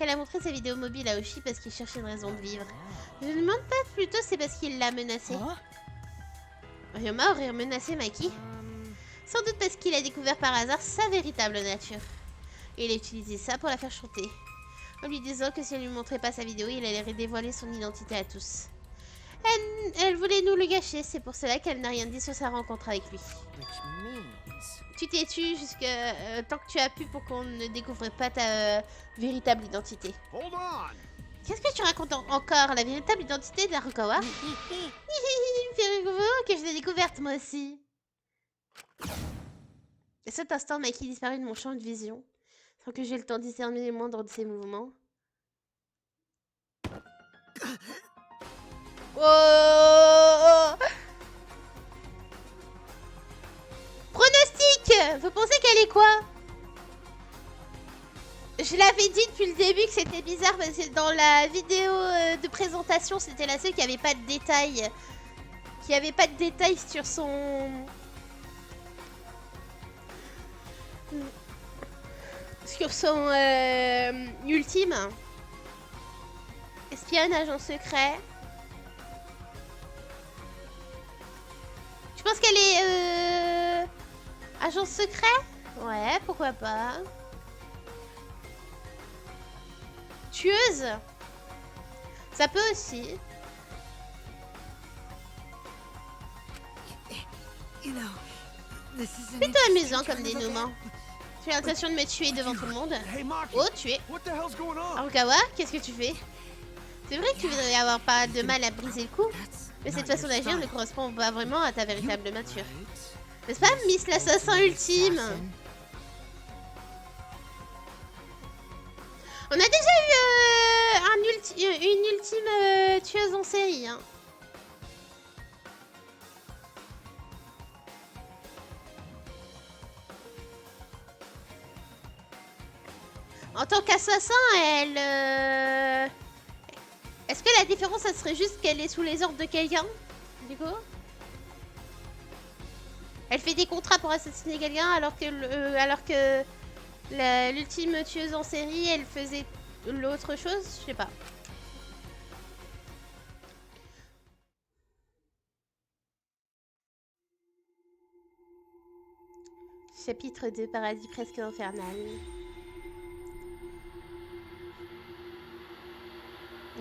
qu'elle a montré sa vidéo mobile à Oshi parce qu'il cherchait une raison de vivre. Je ne demande pas plutôt c'est parce qu'il l'a menacé. Ryoma aurait menacé Maki. Sans doute parce qu'il a découvert par hasard sa véritable nature. Et il a utilisé ça pour la faire chanter. En lui disant que si elle lui montrait pas sa vidéo, il allait dévoiler son identité à tous. Elle voulait nous le gâcher, c'est pour cela qu'elle n'a rien dit sur sa rencontre avec lui. Tu t'es tué jusqu'à tant que tu as pu pour qu'on ne découvre pas ta véritable identité. Qu'est-ce que tu racontes encore? La véritable identité d'Harukawa? Il me fait rigoler que je l'ai découverte moi aussi. À cet instant, Maki disparut de mon champ de vision, sans que j'aie le temps de discerner les moindres de ses mouvements. Oh! Pronostic! Vous pensez qu'elle est quoi? Je l'avais dit depuis le début que c'était bizarre parce que dans la vidéo de présentation, c'était la seule qui avait pas de détails. Qui avait pas de détails sur son... Sur son ultime. Espionne, agent secret. Je pense qu'elle est agent secret. Ouais, pourquoi pas. Tueuse. Ça peut aussi. C'est plutôt amusant comme dénouement. Tu as l'intention de me tuer devant tout le monde. Oh, tuer. Harukawa, qu'est-ce que tu fais? C'est vrai que tu voudrais avoir pas de mal à briser le cou, mais cette façon d'agir ne correspond pas vraiment à ta véritable nature. N'est-ce pas, Miss l'assassin ultime? On a déjà eu une ultime tueuse en série. Hein. En tant qu'assassin, elle... Est-ce que la différence, ça serait juste qu'elle est sous les ordres de quelqu'un? Du coup, elle fait des contrats pour assassiner quelqu'un alors que l'ultime tueuse en série, elle faisait l'autre chose? Je sais pas. Chapitre 2, paradis presque infernal.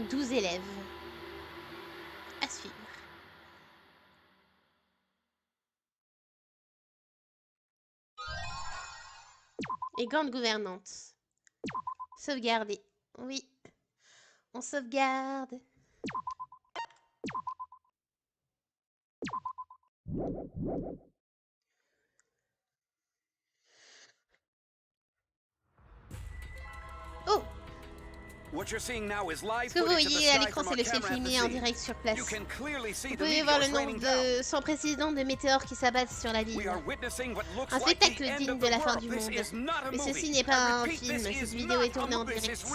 12 élèves. À suivre. Et grande gouvernante. Sauvegarder. Oui. On sauvegarde. Oh! Ce que vous voyez à l'écran, c'est le ciel filmé en direct sur place. Vous pouvez voir le nombre de sans précédent de météores qui s'abattent sur la ville. Un spectacle digne de la fin du monde. Mais ceci n'est pas un film, cette vidéo est tournée en direct.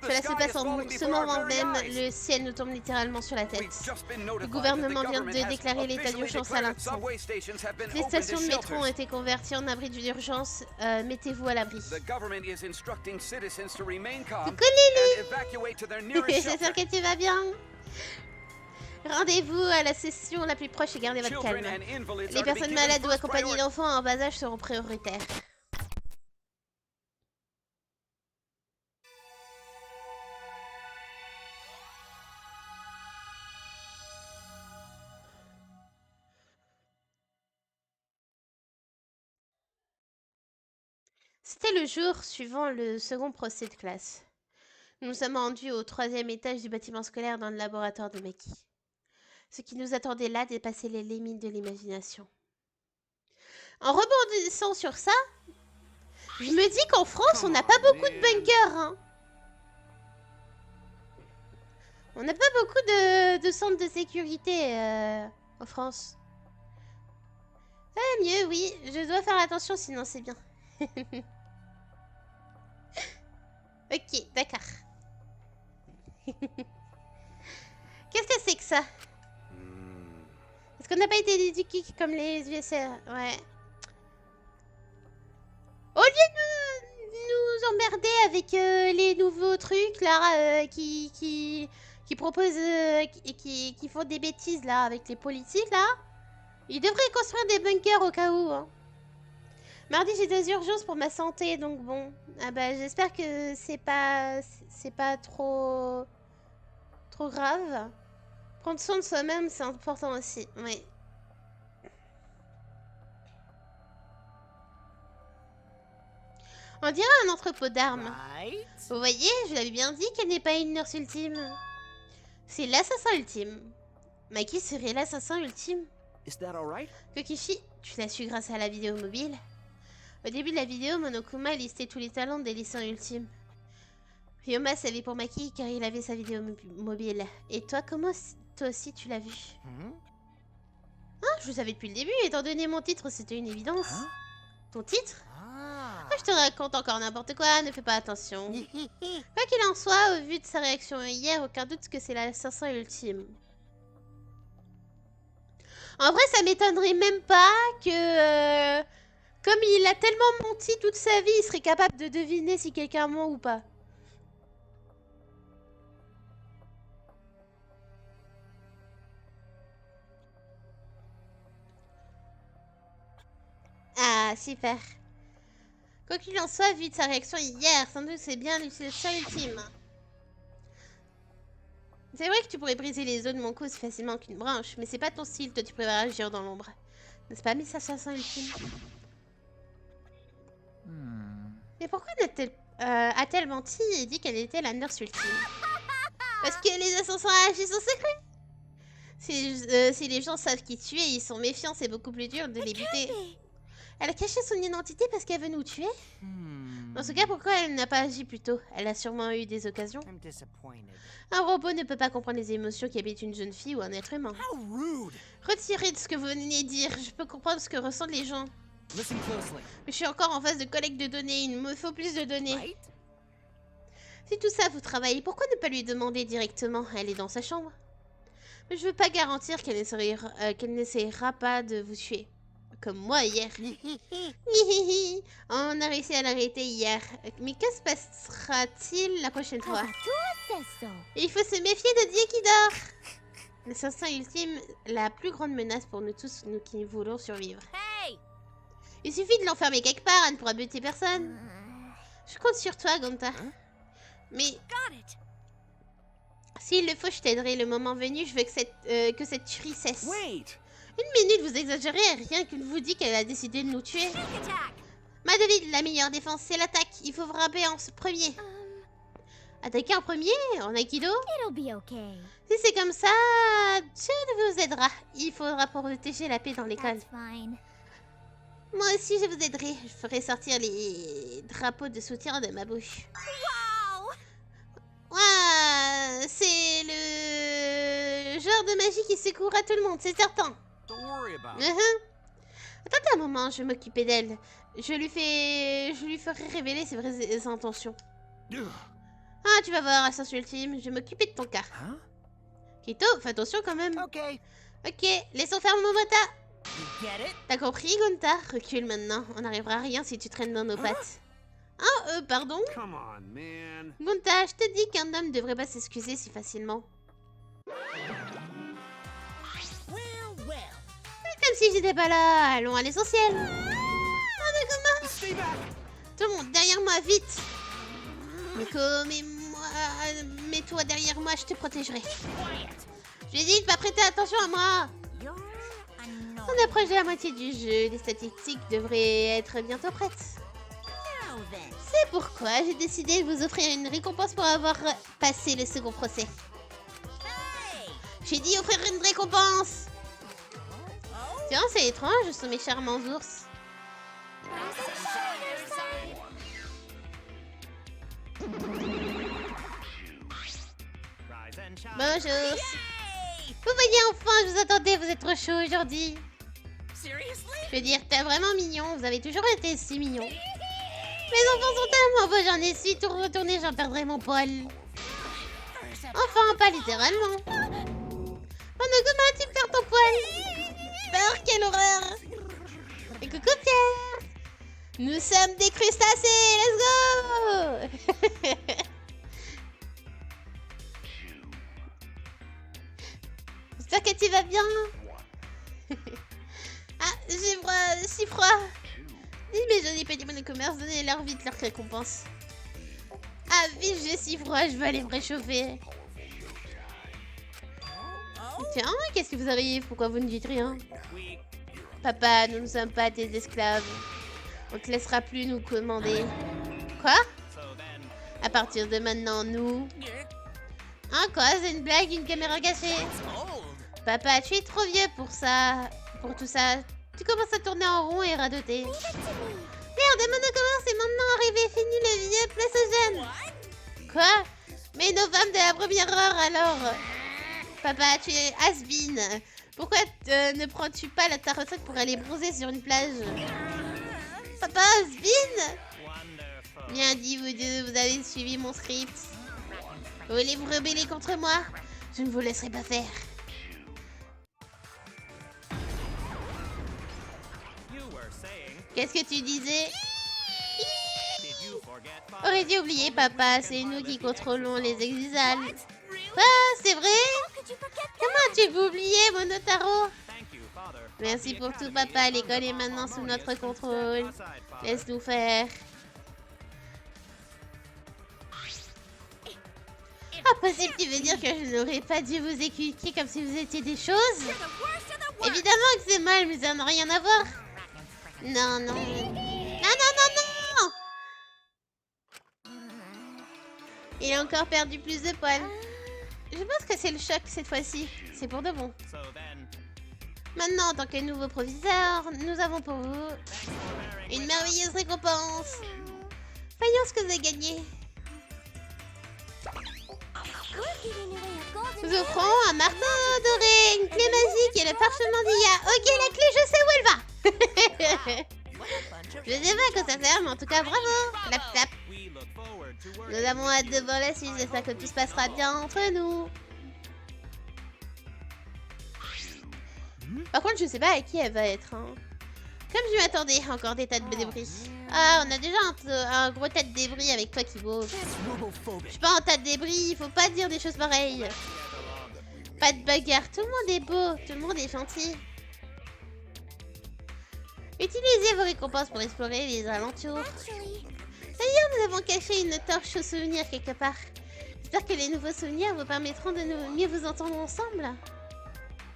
Cela se passe en ce moment même, le ciel nous tombe littéralement sur la tête. Le gouvernement vient de déclarer l'état d'urgence à l'instant. Les stations de métro ont été converties en abri d'urgence. Mettez-vous à l'abri. Vous connaissez j'espère que tu vas bien. Rendez-vous à la session la plus proche et gardez votre calme. Les personnes malades ou accompagnées d'enfants en bas âge seront prioritaires. C'était le jour suivant le second procès de classe. Nous sommes rendus au 3e étage du bâtiment scolaire dans le laboratoire de Maki. Ce qui nous attendait là dépassait les limites de l'imagination. En rebondissant sur ça, je me dis qu'en France, on n'a pas beaucoup de bunkers. Hein. On n'a pas beaucoup de centres de sécurité en France. Ça va mieux, oui. Je dois faire attention, sinon c'est bien. Ok, d'accord. Qu'est-ce que c'est que ça? Est-ce qu'on n'a pas été éduqués comme les USA? Ouais. Au lieu de nous nous emmerder avec les nouveaux trucs là qui proposent qui font des bêtises là avec les politiques là. Ils devraient construire des bunkers au cas où. Hein. Mardi j'ai des urgences pour ma santé donc bon. Ah bah j'espère que c'est pas trop grave. Prendre soin de soi-même c'est important aussi. Oui. On dirait un entrepôt d'armes. Right? Vous voyez, je l'avais bien dit qu'elle n'est pas une nurse ultime. C'est l'assassin ultime. Mais qui serait l'assassin ultime? Is that all right? Kokishi, tu l'as su grâce à la vidéo mobile. Au début de la vidéo, Monokuma listait tous les talents des lycéens ultimes. Ryoma savait pour Maki car il avait sa vidéo mobile. Et toi, toi aussi tu l'as vu? Ah, je vous savais depuis le début, étant donné mon titre, c'était une évidence. Hein? Ton titre? Ah. Je te raconte encore n'importe quoi, ne fais pas attention. Quoi qu'il en soit, au vu de sa réaction hier, aucun doute que c'est l'assassin ultime. En vrai, ça m'étonnerait même pas que... comme il a tellement menti toute sa vie, il serait capable de deviner si quelqu'un ment ou pas. Ah, super. Quoi qu'il en soit, vu de sa réaction hier, sans doute c'est bien l'utilisation ultime. C'est vrai que tu pourrais briser les os de mon cou aussi facilement qu'une branche, mais c'est pas ton style, toi tu préfères agir dans l'ombre. N'est-ce pas, Miss Assassin ultime? Mais pourquoi a-t-elle menti et dit qu'elle était la nurse ultime? Parce que les assassins agissent en secret. Si les gens savent qui tu es, ils sont méfiants, c'est beaucoup plus dur de les buter. Elle a caché son identité parce qu'elle veut nous tuer? Dans ce cas, pourquoi elle n'a pas agi plus tôt? Elle a sûrement eu des occasions. Un robot ne peut pas comprendre les émotions qui habitent une jeune fille ou un être humain. Retirez de ce que vous venez de dire. Je peux comprendre ce que ressentent les gens. Mais je suis encore en phase de collecte de données. Il me faut plus de données. Si tout ça vous travaille, pourquoi ne pas lui demander directement? Elle est dans sa chambre. Mais je veux pas garantir qu'elle n'essayera pas de vous tuer. Comme moi hier. On a réussi à l'arrêter hier. Mais que se passera-t-il la prochaine fois? Il faut se méfier de Dieu qui dort. L'assassin ultime, la plus grande menace pour nous tous, nous qui voulons survivre. Hey! Il suffit de l'enfermer quelque part, elle ne pourra buter personne. Je compte sur toi, Gonta. Mais Got it. s'il le faut, je t'aiderai. Le moment venu, je veux que cette tuerie cesse. Wait! Une minute, vous exagérez, rien que vous dit qu'elle a décidé de nous tuer. Sneak attack. Madeleine, la meilleure défense, c'est l'attaque. Il faut frapper en premier. Attaquer en premier? En aikido? It'll be okay. Si c'est comme ça, Dieu vous aidera. Il faudra protéger la paix dans l'école. That's fine. Moi aussi, je vous aiderai. Je ferai sortir les drapeaux de soutien de ma bouche. Wow! Ouah, c'est le genre de magie qui secourra tout le monde, c'est certain. Don't worry about it. Attendez un moment, je vais m'occuper d'elle. Je lui ferai révéler ses vraies intentions. Ah, tu vas voir, assassin ultime, je vais m'occuper de ton cas. Huh? Kito, fais attention quand même. Okay. Ok, laissons faire Momota. You get it? T'as compris, Gonta? Recule maintenant, on n'arrivera à rien si tu traînes dans nos pattes. Ah, pardon? Come on, man. Gonta, je te dis qu'un homme ne devrait pas s'excuser si facilement. Comme si j'étais pas là, allons à l'essentiel. Oh, Nakuma! Stay back! Tout le monde derrière moi, vite! Miko, mets-toi derrière moi, je te protégerai. Je lui ai dit de pas prêter attention à moi. You're annoying. On approche de la moitié du jeu, les statistiques devraient être bientôt prêtes. Now then. C'est pourquoi j'ai décidé de vous offrir une récompense pour avoir passé le second procès. Hey! J'ai dit offrir une récompense. Tiens, c'est étrange, ce sont mes charmants ours. Rise and shine. Bonjour. Yay! Vous voyez enfin, je vous attendais, vous êtes trop chaud aujourd'hui. Seriously? Je veux dire, t'es vraiment mignon, vous avez toujours été si mignon. Mes enfants sont tellement beaux, j'en ai su tout retourner, j'en perdrai mon poil. Enfin, pas littéralement. Monokuma, tu perds ton poil. Peur, quelle horreur. Et coucou Pierre. Nous sommes des crustacés, let's go. J'espère que tu vas bien. Ah, j'ai froid, si froid. Dis mes jolis petits bonnes de commerce, donnez-leur vite leur récompense. Ah vite, j'ai si froid, je veux aller me réchauffer. Tiens, qu'est-ce que vous avez? Pourquoi vous ne dites rien? We Papa, nous ne sommes pas tes esclaves. On te laissera plus nous commander. Quoi? so then À partir de maintenant, nous... Hein, quoi? C'est une blague, une caméra cachée? Papa, tu es trop vieux pour ça. Pour tout ça. Tu commences à tourner en rond et radoter. Merde, mon commerce est maintenant arrivé. Fini le vieux, place aux jeunes. Quoi? Mais nos femmes de la première heure alors? Papa, tu es has-been. Pourquoi ne prends-tu pas ta retraite pour aller bronzer sur une plage? Papa, has-been? wonderful. Bien dit, vous deux, vous avez suivi mon script. Vous voulez vous rebeller contre moi? Je ne vous laisserai pas faire. You were saying, Qu'est-ce que tu disais? did you forget Father? Aurais dû oublier, papa, c'est nous qui contrôlons les exilales. Ah, c'est vrai? Comment tu peux oublier, Monotaro? Thank you, Father. Merci pour tout, papa. L'école est maintenant sous notre contrôle. Aside, Father. Laisse-nous faire. Impossible, tu veux dire que je n'aurais pas dû vous éduquer comme si vous étiez des choses? Évidemment que c'est mal, mais ça n'a rien à voir. Non, non. Non, non, non, non! Il a encore perdu plus de poils. Je pense que c'est le choc cette fois-ci. C'est pour de bon. So then, Maintenant, en tant que nouveau proviseur, nous avons pour vous thanks for bearing une with merveilleuse récompense. Voyons ce que vous avez gagné. Nous offrons un marteau doré, une clé magique et le parchemin d'Ia. Ok, la clé, je sais où elle va. Je sais pas à quoi ça sert, mais en tout cas, bravo. Clap, clap. We look forward to working. Nous avons hâte de voir la suite. J'espère que tout se passera bien entre nous. Par contre, je sais pas à qui elle va être. Hein. Comme je m'attendais, encore des tas de débris. Ah, on a déjà un gros tas de débris avec toi qui vaut. Je suis pas un tas de débris, il faut pas dire des choses pareilles. Pas de bagarre, tout le monde est beau, tout le monde est gentil. Utilisez vos récompenses pour explorer les alentours. D'ailleurs, nous avons caché une torche aux souvenirs quelque part. J'espère que les nouveaux souvenirs vous permettront de mieux vous entendre ensemble.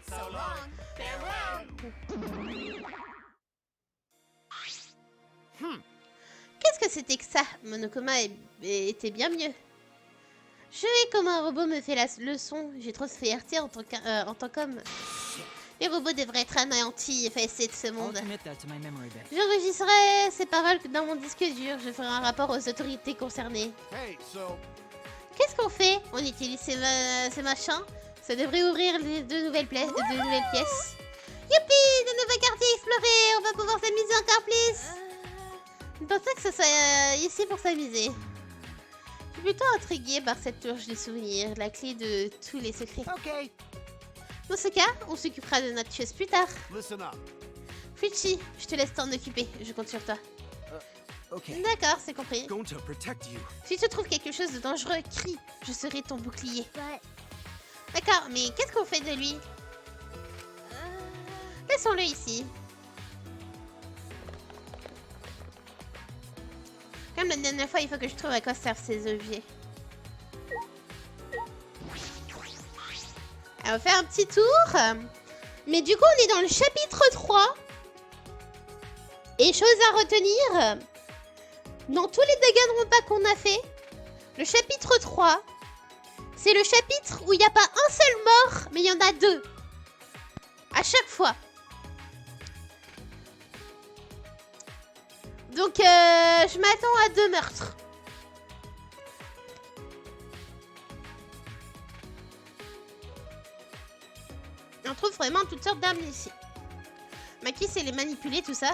So long, farewell. Qu'est-ce que c'était que ça? Monokuma était bien mieux. Jouer comme un robot me fait la leçon. J'ai trop de fierté en tant qu'homme. Les robots devraient être anéantis et effacés de ce I'll monde. commit that to my memory bank. J'enregistrerai ces paroles dans mon disque dur. Je ferai un rapport aux autorités concernées. Hey, so Qu'est-ce qu'on fait? On utilise ces machins. Ça devrait ouvrir de nouvelles pièces. Youpi! De nouveaux quartiers explorés! On va pouvoir s'amuser encore plus! Je ne pense pas que ce soit ici pour s'amuser. Je suis plutôt intriguée par cette torche des souvenirs, la clé de tous les secrets. okay, Dans ce cas, on s'occupera de notre chose plus tard. listen up. Fuichi, je te laisse t'en occuper. Je compte sur toi. Okay. D'accord, c'est compris. Going to protect you. Si tu trouves quelque chose de dangereux, crie. Je serai ton bouclier. But D'accord, mais qu'est-ce qu'on fait de lui? Laissons-le ici. Comme la dernière fois, il faut que je trouve à quoi servent ces objets. Alors, on va faire un petit tour. Mais du coup, on est dans le chapitre 3. Et chose à retenir, dans tous les Danganronpa qu'on a fait, le chapitre 3, c'est le chapitre où il n'y a pas un seul mort, mais il y en a 2. À chaque fois. Donc, je m'attends à 2 meurtres. On trouve vraiment toutes sortes d'armes ici. Maki, c'est les manipuler, tout ça.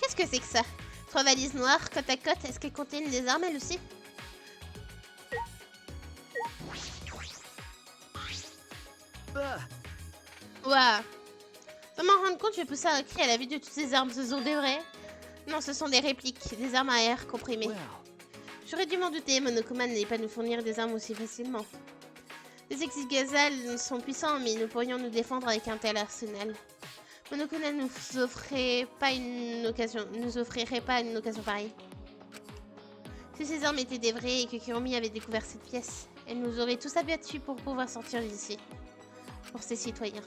Qu'est-ce que c'est que ça? 3 valises noires, côte à côte. Est-ce qu'elles contiennent des armes, elles aussi? quoi? Sans m'en rendre compte, je vais pousser un cri à la vue de toutes ces armes. Ce sont des vrais? Non, ce sont des répliques, des armes à air comprimées. Well, J'aurais dû m'en douter, Monokuma n'allait pas nous fournir des armes aussi facilement. Les Exigazales sont puissants, mais nous pourrions nous défendre avec un tel arsenal. Monokuma nous offrirait pas une occasion pareille. Si ces armes étaient des vraies et que Kiromi avait découvert cette pièce, elle nous aurait tous abattus pour pouvoir sortir d'ici. Pour ses citoyens.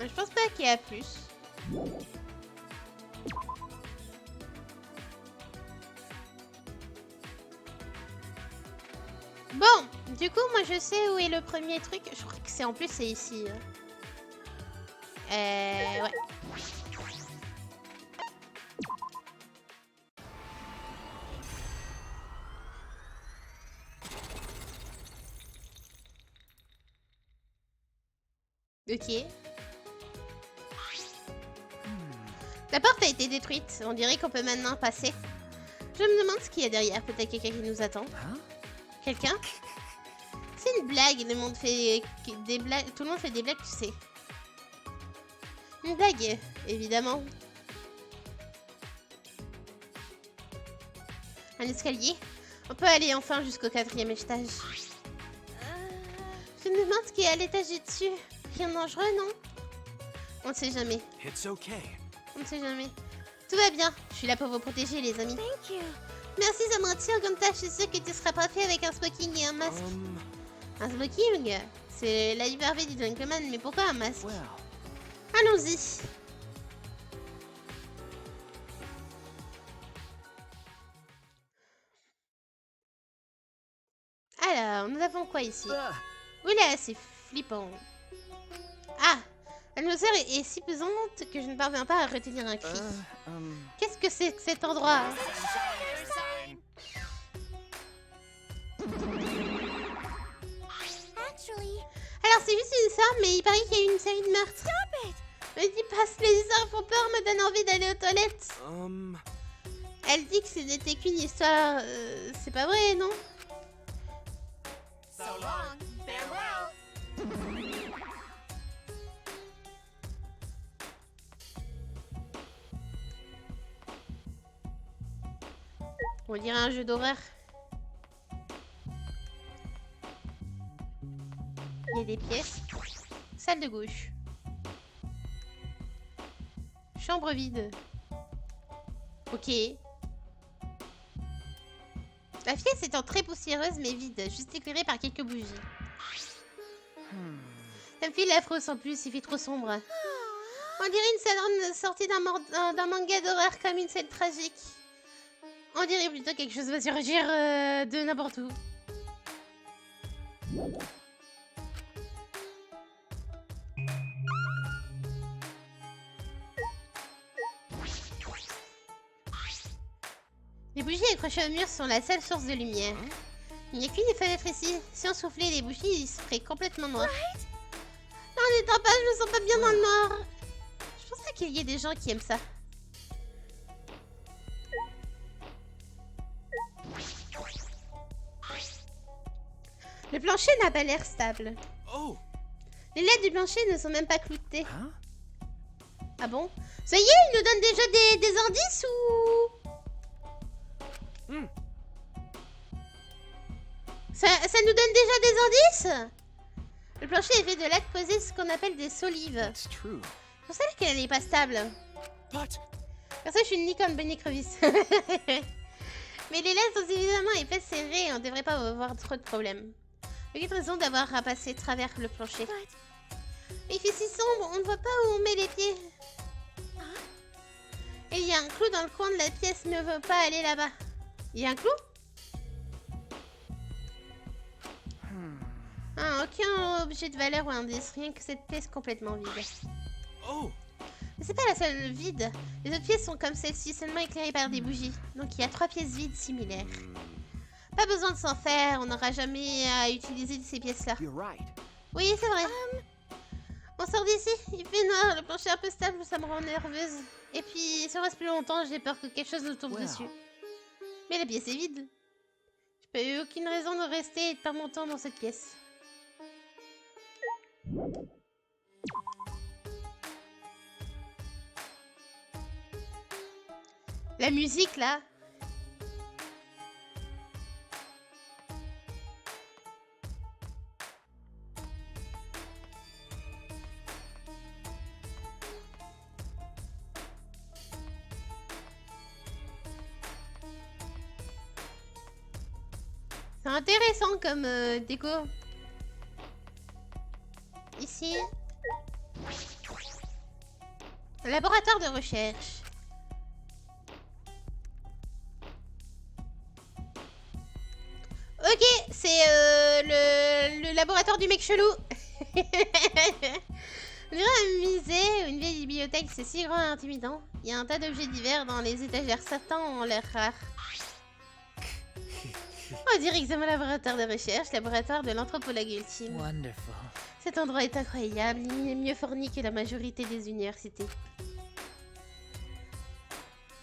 Je pense pas qu'il y a plus. Bon, du coup, moi je sais où est le premier truc. Je crois que c'est en plus, c'est ici. Ouais. Ok. La porte a été détruite. On dirait qu'on peut maintenant passer. Je me demande ce qu'il y a derrière. Peut-être quelqu'un qui nous attend. huh? Quelqu'un? C'est une blague. Le monde fait des blagues. Tout le monde fait des blagues, tu sais. Une blague, évidemment. Un escalier. On peut aller enfin jusqu'au 4e étage. Je me demande ce qu'il y a à l'étage du dessus. Rien de dangereux, non? On ne sait jamais. It's okay. On ne sait jamais. Tout va bien. Je suis là pour vous protéger, les amis. Thank you. Merci, ça me rassure comme tâche. Je suis sûre que tu seras pas fait avec un smoking et un masque. Un smoking? C'est la liberté du gentleman, mais pourquoi un masque? Well, Allons-y. Alors, nous avons quoi ici? Oula, c'est flippant. Ah! L'atmosphère est si pesante que je ne parviens pas à retenir un cri. Qu'est-ce que c'est que cet endroit? Actually, Alors, c'est juste une sorte, mais il paraît qu'il y a eu une série de meurtres. stop it. Me dis pas, les histoires font peur, me donnent envie d'aller aux toilettes. Elle dit que ce n'était qu'une histoire. C'est pas vrai, non? So long. Farewell. On dirait un jeu d'horreur. Il y a des pièces. Salle de gauche. Chambre vide. Ok. La pièce étant très poussiéreuse mais vide, juste éclairée par quelques bougies. Ça me fait l'affreux sans plus, il fait trop sombre. On dirait une scène sortie d'un manga d'horreur comme une scène tragique. On dirait plutôt quelque chose va surgir de n'importe où. Les bougies accrochées au mur sont la seule source de lumière. Il n'y a qu'une fenêtre ici. Si on soufflait les bougies, il serait complètement noir. Non, n'étant pas, je me sens pas bien dans le noir. Je pensais qu'il y ait des gens qui aiment ça. Le plancher n'a pas l'air stable. Oh. Les lettres du plancher ne sont même pas cloutées. Huh? Ah bon? Ça y est, il nous donne déjà des indices ou... Ça nous donne déjà des indices? Le plancher est fait de lattes posées, ce qu'on appelle des solives. That's true. Je savais qu'elle n'est pas stable. But Parce que je suis une licorne bonne écrevisse. Mais les lettres sont évidemment épaisses, serrées et on devrait pas avoir trop de problèmes. Aucune raison d'avoir à passer travers le plancher. Mais il fait si sombre, on ne voit pas où on met les pieds. Et il y a un clou dans le coin de la pièce, mais on ne veut pas aller là-bas. Il y a un clou? Ah, aucun objet de valeur ou indice, rien que cette pièce complètement vide. oh. Mais c'est pas la seule vide. Les autres pièces sont comme celle-ci, seulement éclairées par des bougies. Donc il y a 3 pièces vides similaires. Pas besoin de s'en faire, on n'aura jamais à utiliser ces pièces-là. You're right. Oui, c'est vrai. On sort d'ici, il fait noir, le plancher est un peu stable, ça me rend nerveuse. Et puis, si on reste plus longtemps, j'ai peur que quelque chose nous tombe Wow. dessus. Mais la pièce est vide. Je Pas eu aucune raison de rester et de perdre mon temps dans cette pièce. La musique là. C'est intéressant comme déco. Ici. Laboratoire de recherche. Ok, c'est le laboratoire du mec chelou. On dirait un musée ou une vieille bibliothèque, c'est si grand et intimidant. Il y a un tas d'objets divers dans les étagères, certains ont l'air rares. On dirait que c'est mon laboratoire de recherche, laboratoire de l'anthropologue ultime. Wonderful. Cet endroit est incroyable, il est mieux fourni que la majorité des universités.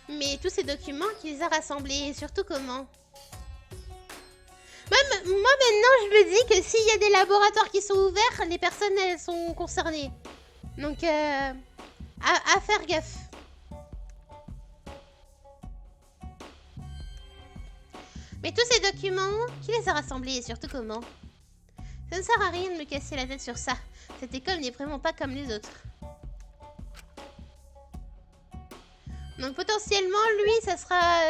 Mais tous ces documents, qui les a rassemblés, et surtout comment? Moi maintenant je me dis que s'il y a des laboratoires qui sont ouverts, les personnes elles sont concernées. Donc à faire gaffe. Mais tous ces documents, qui les a rassemblés et surtout comment? Ça ne sert à rien de me casser la tête sur ça. Cette école n'est vraiment pas comme les autres. Donc potentiellement, lui, ça sera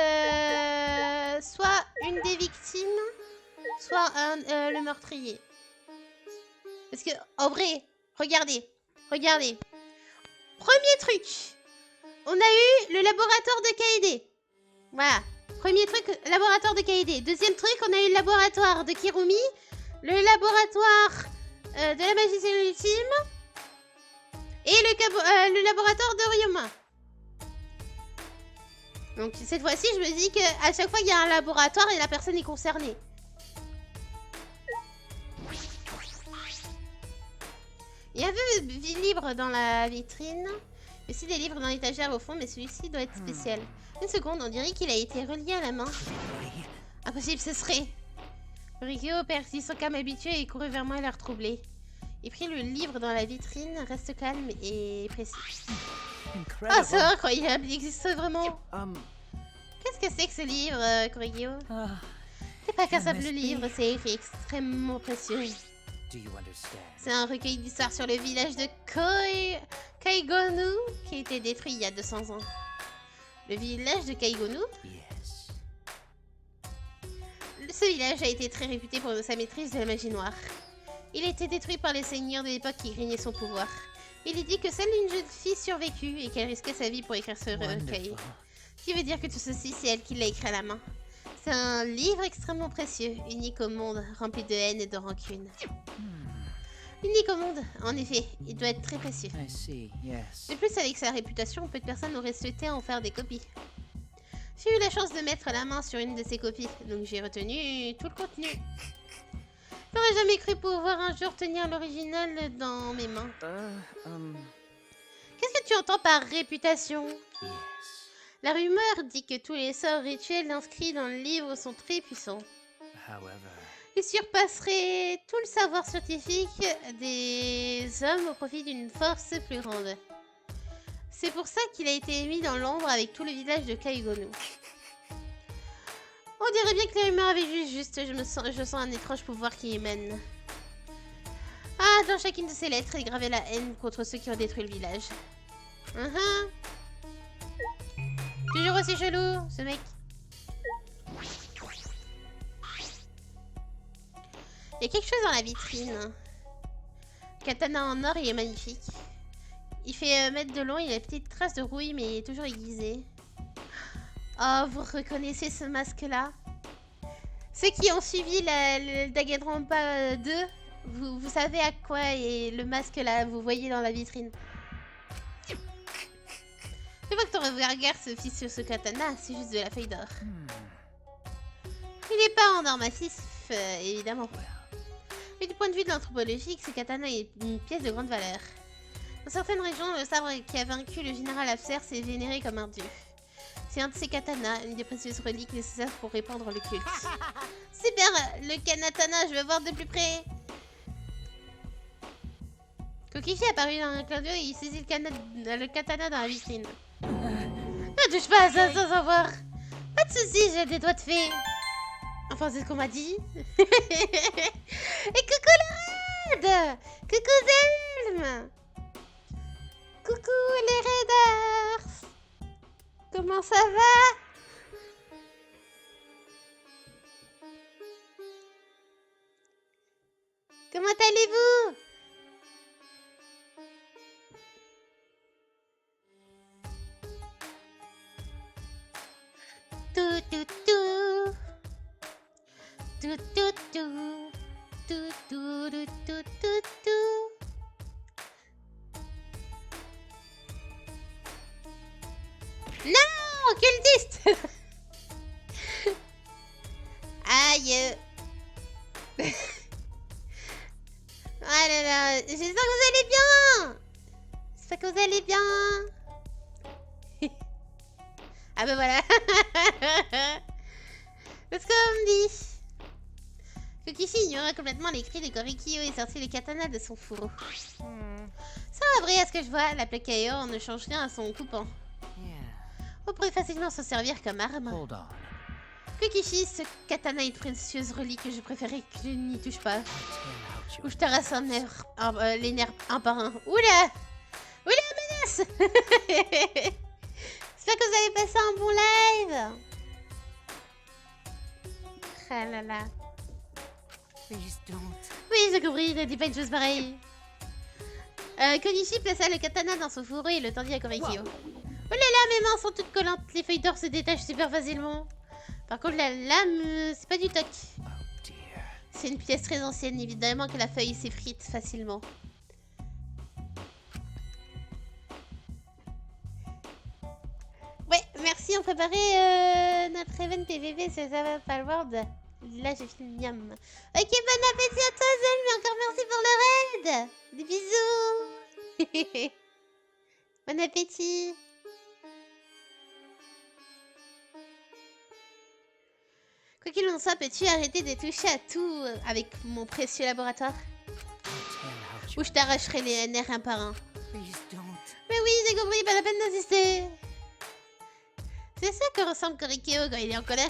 soit une des victimes, soit le meurtrier. Parce que, en vrai, regardez. Premier truc, on a eu le laboratoire de Kaede. Voilà. Premier truc, laboratoire de Kaede. Deuxième truc, on a eu le laboratoire de Kirumi. Le laboratoire de la magicienne ultime. Et le laboratoire de Ryoma. Donc cette fois-ci, je me dis qu'à chaque fois, il y a un laboratoire et la personne est concernée. Il y a un peu de livres dans la vitrine. Il y a aussi des livres dans l'étagère au fond, mais celui-ci doit être spécial. Une seconde, on dirait qu'il a été relié à la main. Impossible, ce serait. Rikyo perdit son calme habitué et courut vers moi l'air troublé. Il prit le livre dans la vitrine, reste calme et précis. Ah, c'est incroyable, il existe vraiment. Qu'est-ce que c'est que ce livre, Korigyo? C'est pas qu'un simple livre, c'est écrit extrêmement précieux. C'est un recueil d'histoires sur le village de Kaigonu qui a été détruit il y a 200 ans. Le village de Kaigonu? Ce village a été très réputé pour sa maîtrise de la magie noire. Il a été détruit par les seigneurs de l'époque qui grignaient son pouvoir. Il est dit que seule une jeune fille survécut et qu'elle risquait sa vie pour écrire ce recueil. Ce qui veut dire que tout ceci, c'est elle qui l'a écrit à la main. C'est un livre extrêmement précieux, unique au monde, rempli de haine et de rancune. Unique au monde, en effet, il doit être très précieux. De plus, avec sa réputation, peu de personnes auraient souhaité en faire des copies. J'ai eu la chance de mettre la main sur une de ces copies, donc j'ai retenu tout le contenu. J'aurais jamais cru pouvoir un jour tenir l'original dans mes mains. Qu'est-ce que tu entends par réputation? La rumeur dit que tous les sorts rituels inscrits dans le livre sont très puissants. Ils surpasseraient tout le savoir scientifique des hommes au profit d'une force plus grande. C'est pour ça qu'il a été mis dans l'ombre avec tout le village de Kaigonu. On dirait bien que les rumeurs avaient juste. Je sens un étrange pouvoir qui émane. Ah, dans chacune de ces lettres, il gravait la haine contre ceux qui ont détruit le village. Toujours aussi chelou, ce mec. Il y a quelque chose dans la vitrine. Katana en or, il est magnifique. Il fait 1 mètre de long, il a une petite trace de rouille, mais il est toujours aiguisé. Oh, vous reconnaissez ce masque-là? Ceux qui ont suivi le Danganronpa 2, vous savez à quoi est le masque là, vous voyez dans la vitrine. Je vois que ton regard se fixe sur ce katana, c'est juste de la feuille d'or. Il n'est pas en or massif, évidemment. Mais du point de vue de l'anthropologie, ce katana est une pièce de grande valeur. Dans certaines régions, le sabre qui a vaincu le général Absers est vénéré comme un dieu. C'est un de ces katanas, une des précieuses reliques nécessaires pour répandre le culte. Super, le kanatana, je vais voir de plus près. Kokichi est apparu dans un clin d'œil et il saisit le katana dans la vitrine. Ne touche pas à ça sans savoir. Pas de soucis, j'ai des doigts de fée. Enfin, c'est ce qu'on m'a dit. Et coucou les raids! Coucou Zelm! Coucou les raiders! Comment ça va? Comment allez-vous? Tout, tout, tout. Tout, tout, tout. Tout, tout, tout, tout, tout, tout. Non, cultiste. Aïe. Ah là là, j'espère que vous allez bien. J'espère que vous allez bien. Ah ben voilà. Parce qu'on dit. Kokichi ignorait complètement les cris de Gorikyo et sortit les katanas de son fourreau. Ça va vrai à ce que je vois, la plaque ailleurs ne change rien à son coupant. On pourrait facilement s'en servir comme arme. Kokichi, ce katana est une précieuse relique que je préférais que je n'y touche pas. Ou je t'arrache les nerfs un par un. Oula! Oula, menace! J'espère que vous avez passé un bon live. Ah là là. Oui, j'ai compris, ne dis pas une chose pareille. Kokichi plaça le katana dans son fourreau et le tendit à Gorikyo. Oh là là, mes mains sont toutes collantes. Les feuilles d'or se détachent super facilement. Par contre, la lame, c'est pas du toc. C'est une pièce très ancienne, évidemment que la feuille s'effrite facilement. Ouais, merci, on préparait notre event PVP, ça va pas le voir. Là, j'ai fait le miam. Ok, bon appétit à toi, Zel, mais encore merci pour le raid. Des bisous. Bon appétit. Quoi qu'il en soit, peux-tu arrêter de toucher à tout avec mon précieux laboratoire? Ou je t'arracherai les nerfs un par un. Mais oui, j'ai compris, pas la peine d'insister. C'est ça que ressemble Gorikyo quand il est en colère.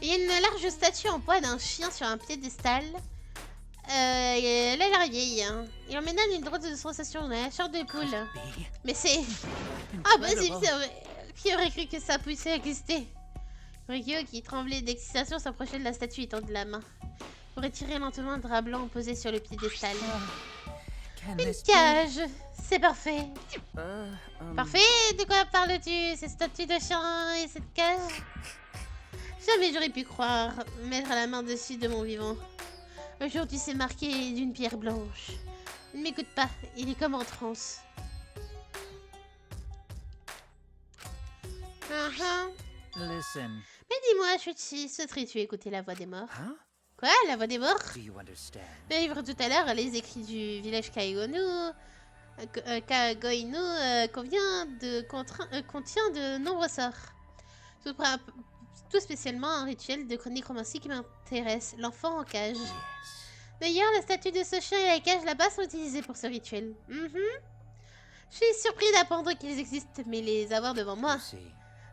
Il y a une large statue en bois d'un chien sur un piédestal. Elle a l'air vieille. Hein. Il emmène une drôle de sensation, la chair de poule. Mais c'est... Ah bah c'est vrai. Qui aurait cru que ça puisse exister? Gorikyo, qui tremblait d'excitation, s'approchait de la statue et tendait la main. Pour retirer lentement le drap blanc posé sur le piédestal. Une cage. C'est parfait. Parfait? De quoi parles-tu? Cette statue de chien et cette cage? Jamais j'aurais pu croire mettre la main dessus de mon vivant. Aujourd'hui, c'est marqué d'une pierre blanche. Ne m'écoute pas, il est comme en transe. Listen. Mais dis-moi, Shuchi, souhaiterais-tu écouter la voix des morts? Quoi? La voix des morts? Le livre tout à l'heure, les écrits du village Kagoinu contient de nombreux sorts. Tout spécialement un rituel de nécromancie qui m'intéresse, l'enfant en cage. D'ailleurs, la statue de ce chien et la cage là-bas sont utilisées pour ce rituel. Je suis surpris d'apprendre qu'ils existent, mais les avoir devant moi.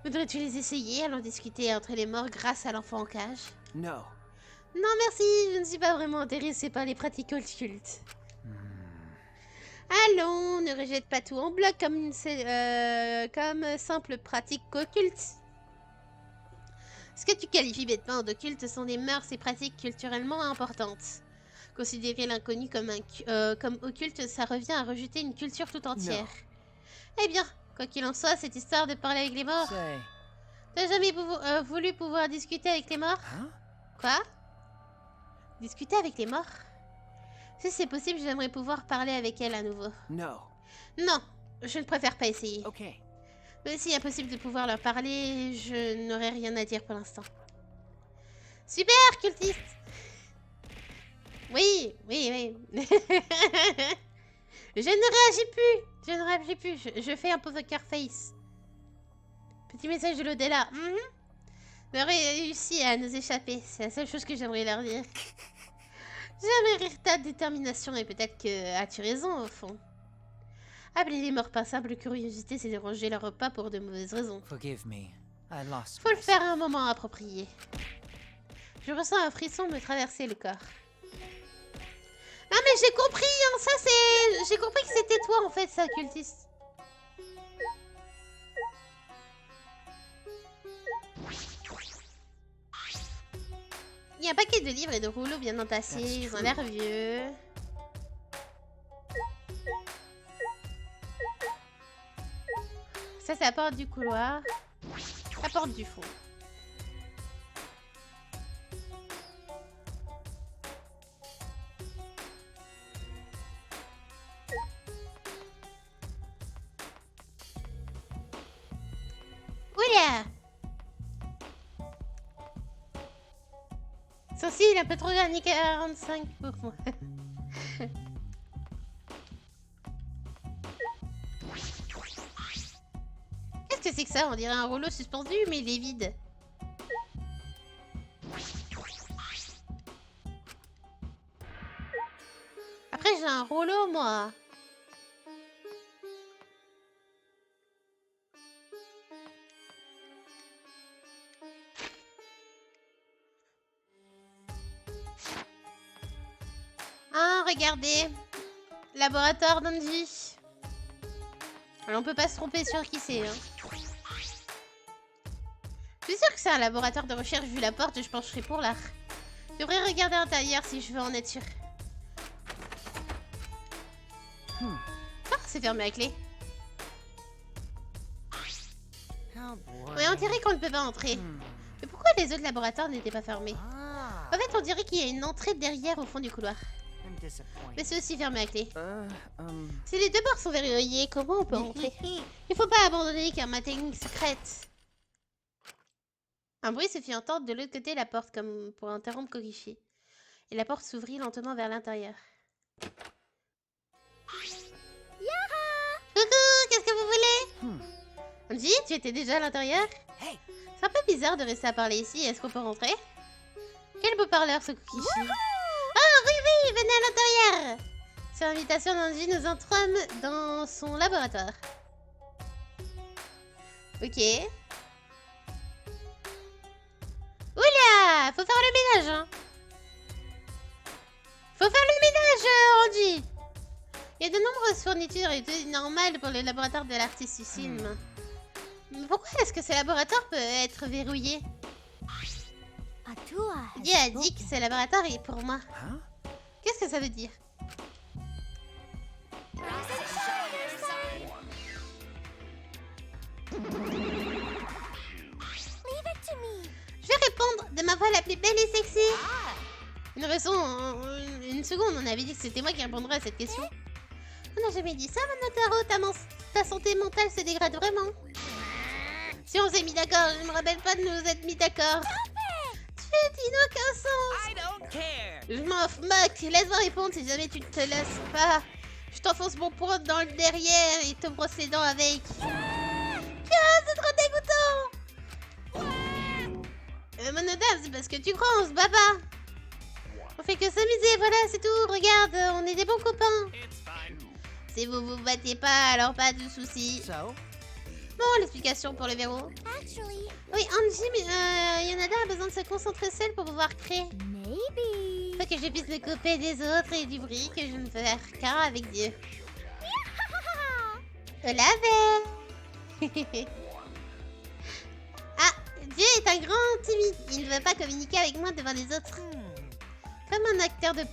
Voudrais-tu les essayer? Allons discuter entre les morts grâce à l'enfant en cage. No. Non merci, je ne suis pas vraiment intéressée par les pratiques occultes. Allons, ne rejette pas tout en bloc comme simple pratique occulte. Ce que tu qualifies bêtement d'occulte sont des mœurs et pratiques culturellement importantes. Considérer l'inconnu comme occulte, ça revient à rejeter une culture tout entière. No. Eh bien, quoi qu'il en soit, cette histoire de parler avec les morts... T'as jamais voulu pouvoir discuter avec les morts? Quoi? Discuter avec les morts? Si c'est possible, j'aimerais pouvoir parler avec elle à nouveau. No. Non, je ne préfère pas essayer. Okay. Mais si impossible de pouvoir leur parler, je n'aurai rien à dire pour l'instant. Super, cultiste! Oui, oui, oui. Je ne réagis plus. Je ne réagis plus. Je fais un poker face. Petit message de l'au-delà. On aurait réussi à nous échapper. C'est la seule chose que j'aimerais leur dire. J'aimerais rire ta détermination et peut-être que as-tu raison au fond. Appeler les morts par simple curiosité, c'est déranger leur repas pour de mauvaises raisons. Forgive me. I lost Faut le myself. faire à un moment approprié. Je ressens un frisson me traverser le corps. Non mais j'ai compris, hein, ça c'est... J'ai compris que c'était toi en fait, ça, cultiste. Il y a un paquet de livres et de rouleaux bien entassés, ils ont l'air vieux. Ça c'est la porte du couloir. La porte du fond. Oula! Ceci il est un peu trop dernier 45 pour moi. Qu'est-ce que c'est que ça? On dirait un rouleau suspendu, mais il est vide. Après, j'ai un rouleau, moi. Ah, regardez. Laboratoire d'Angie. Alors, on peut pas se tromper sur qui c'est. Hein. Je suis sûre que c'est un laboratoire de recherche. Vu la porte, je pencherai pour l'art. Je devrais regarder à l'intérieur si je veux en être sûre. Ah, c'est fermé à clé. Oui, on dirait qu'on ne peut pas entrer. Mais pourquoi les autres laboratoires n'étaient pas fermés? En fait, on dirait qu'il y a une entrée derrière au fond du couloir. Mais c'est aussi fermé à clé. Si les deux portes sont verrouillées, comment on peut entrer? Il faut pas abandonner car ma technique secrète. Un bruit se fit entendre de l'autre côté de la porte comme pour interrompre Kokichi. Et la porte s'ouvrit lentement vers l'intérieur. Coucou, qu'est-ce que vous voulez? Angie, tu étais déjà à l'intérieur? C'est un peu bizarre de rester à parler ici. Est-ce qu'on peut rentrer? Quel beau parleur ce Kokichi. Oh oui, oui, venez à l'intérieur. Sur l'invitation d'Angie, nous entrâmes dans son laboratoire. Ok. Oula, faut faire le ménage, hein. Faut faire le ménage, Angie. Il y a de nombreuses fournitures et tout normal pour le laboratoire de l'artisticisme. Mais pourquoi est-ce que ce laboratoire peut être verrouillé? Dieu a dit que ce laboratoire est pour moi. Qu'est-ce que ça veut dire? Je vais répondre de ma voix la plus belle et sexy. Une seconde, on avait dit que c'était moi qui répondrais à cette question. On n'a jamais dit ça, Monotaro. Ta santé mentale se dégrade vraiment. Si on s'est mis d'accord, je me rappelle pas de nous être mis d'accord. Tu dis aucun sens. I don't care. Je m'en moque. Laisse-moi répondre si jamais tu ne te laisses pas. Je t'enfonce mon poing dans le derrière et te brosse les dents avec. Ah, c'est trop dégoûtant. Monodame, c'est parce que tu crois, on se bat pas. On fait que s'amuser, voilà, c'est tout. Regarde, on est des bons copains. Si vous vous battez pas, alors pas de soucis. Bon, l'explication pour le verrou. Oui, Angie, mais Yonada a besoin de se concentrer seule pour pouvoir créer. Faut que je puisse me couper des autres et du bruit que je ne peux faire qu'un avec Dieu. Je l'avais. Ah, Dieu est un grand timide. Il ne veut pas communiquer avec moi devant les autres. Comme un acteur de...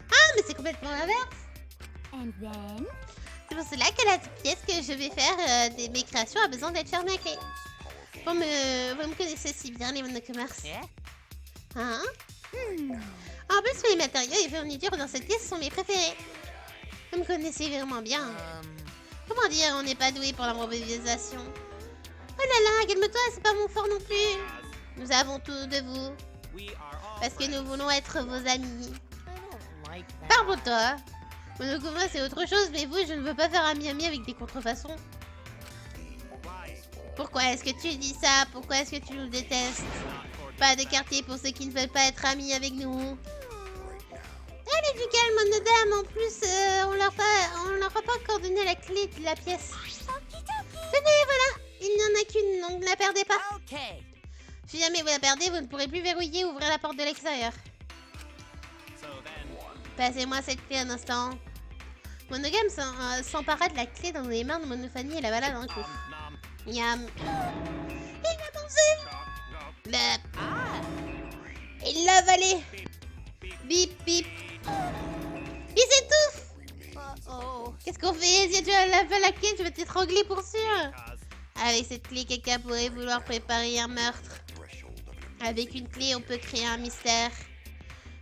Ah, mais c'est complètement l'inverse. C'est pour cela que la pièce que je vais faire de mes créations a besoin d'être fermée à clé. Vous me connaissez si bien, les monocommerces. Hein? En plus, les matériaux et fournitures dans cette pièce sont mes préférés. Vous me connaissez vraiment bien. Comment dire, on n'est pas doué pour l'improvisation. Oh là là, calme-toi, c'est pas mon fort non plus. Nous avons tout de vous. We are all Parce que nous friends. voulons être vos amis. I don't like that. Parle pour toi. Monokuma c'est autre chose, mais vous, je ne veux pas faire ami-ami avec des contrefaçons. Why? Pourquoi est-ce que tu dis ça? Pourquoi est-ce que tu nous détestes? Not for Pas de quartier pour ceux qui ne veulent pas être amis avec nous. Allez, du calme, monodame. En plus, on leur a pas encore donné la clé de la pièce. Tenez, voilà. Il n'y en a qu'une, donc ne la perdez pas. Okay. Si jamais vous la perdez, vous ne pourrez plus verrouiller ou ouvrir la porte de l'extérieur. So then, Passez-moi cette clé un instant. Monogame s'empara de la clé dans les mains de Monophanie et la vala dans le cou. nom. Miam. Il a mangé. Nom. Blep. Ah. Il l'a avalé. Bip, bip. Il s'étouffe. Uh-oh. Qu'est-ce qu'on fait? Si tu as la clé, je vais t'étrangler pour sûr. Cause Avec cette clé, quelqu'un pourrait vouloir préparer un meurtre. Avec une clé, on peut créer un mystère.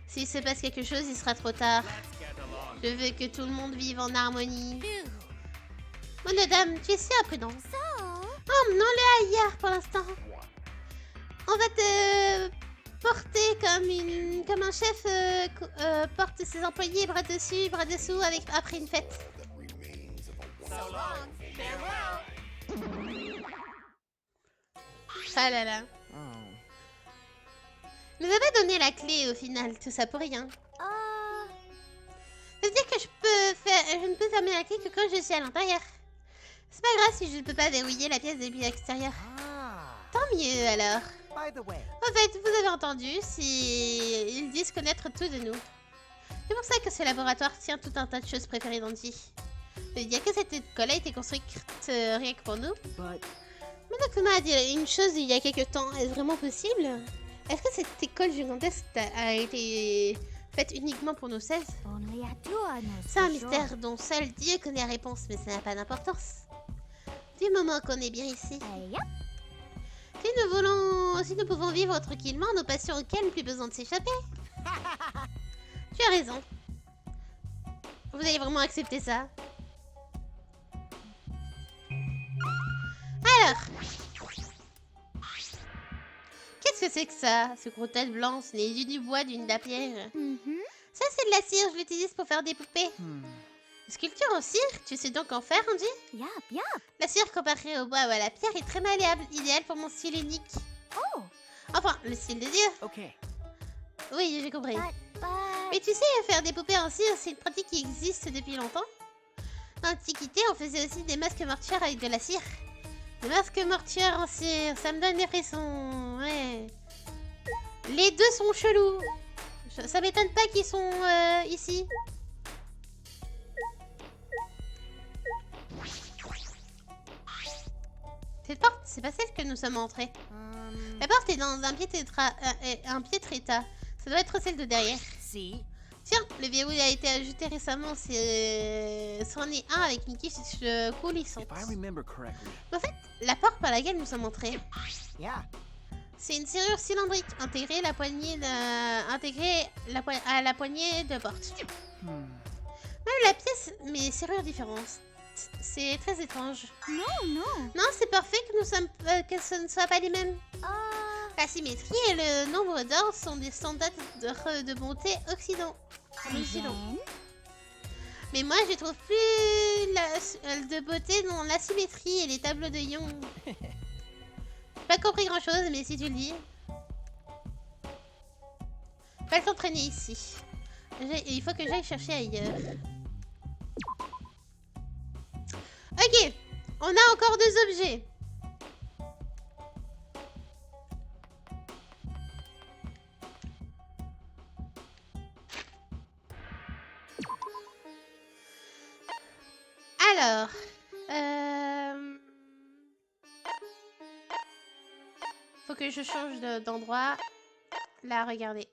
S'il se passe quelque chose, il sera trop tard. let's get along. Je veux que tout le monde vive en harmonie. Phew. Monodame, tu es si imprudent. So, Emmenons-le ailleurs pour l'instant. On va te porter comme un chef porte ses employés bras dessus, bras dessous après une fête. So long. Farewell. Ah là là. Oh. Il nous a pas donné la clé au final, tout ça pour rien. Ça veut dire que je ne peux fermer la clé que quand je suis à l'intérieur. C'est pas grave si je ne peux pas verrouiller la pièce depuis l'extérieur. Ah. Tant mieux alors. By the way, En fait, vous avez entendu, ils disent connaître tout de nous. C'est pour ça que ce laboratoire tient tout un tas de choses préférées d'Andy. Ça veut dire que cette école a été construite rien que pour nous. but Monokuma a dit une chose il y a quelques temps. Est-ce vraiment possible? Est-ce que cette école gigantesque a été faite uniquement pour nous 16? only a two on us. C'est un for sure. mystère dont seul Dieu connaît la réponse, mais ça n'a pas d'importance. Du moment qu'on est bien ici. Yep. Si nous pouvons vivre tranquillement, nos passions au calme, plus besoin de s'échapper. Tu as raison. Vous allez vraiment accepter ça? Alors. Qu'est-ce que c'est que ça? Ce gros tas de blanc, ce n'est du bois, d'une pierre. Mhm. Ça, c'est de la cire, je l'utilise pour faire des poupées. Sculpture en cire? Tu sais donc en faire, Andy? Yup, yup. La cire comparée au bois ou à la pierre est très malléable, idéale pour mon style unique. Oh, Enfin, le style de Dieu. okay. Oui, j'ai compris. but... Mais tu sais, faire des poupées en cire, c'est une pratique qui existe depuis longtemps. Dans l'Antiquité, on faisait aussi des masques mortuaires avec de la cire. Des masques mortuaires en cire, ça me donne des frissons. Ouais. Les deux sont chelous. Ça m'étonne pas qu'ils sont ici. Cette porte, c'est pas celle que nous sommes entrés. La porte est dans un piètre état. Ça doit être celle de derrière. See? Tiens, le verrou a été ajouté récemment. C'en est un avec une quiche coulissante. If I remember correctly, En fait, la porte par laquelle nous sommes entrés, Yeah. c'est une serrure cylindrique intégrée à la poignée de porte. Même la pièce, mais serrure différente. C'est très étrange. No, no. Non, c'est parfait que ce ne soit pas les mêmes. La symétrie et le nombre d'or sont des standards de bonté occidentaux. Then, Mais moi, je trouve plus de beauté dans la symétrie et les tableaux de Young. Pas compris grand chose, mais si tu le dis. Pas t'entraîner ici. Il faut que j'aille chercher ailleurs. Ok, on a encore deux objets. Alors, faut que je change d'endroit. Là, regardez.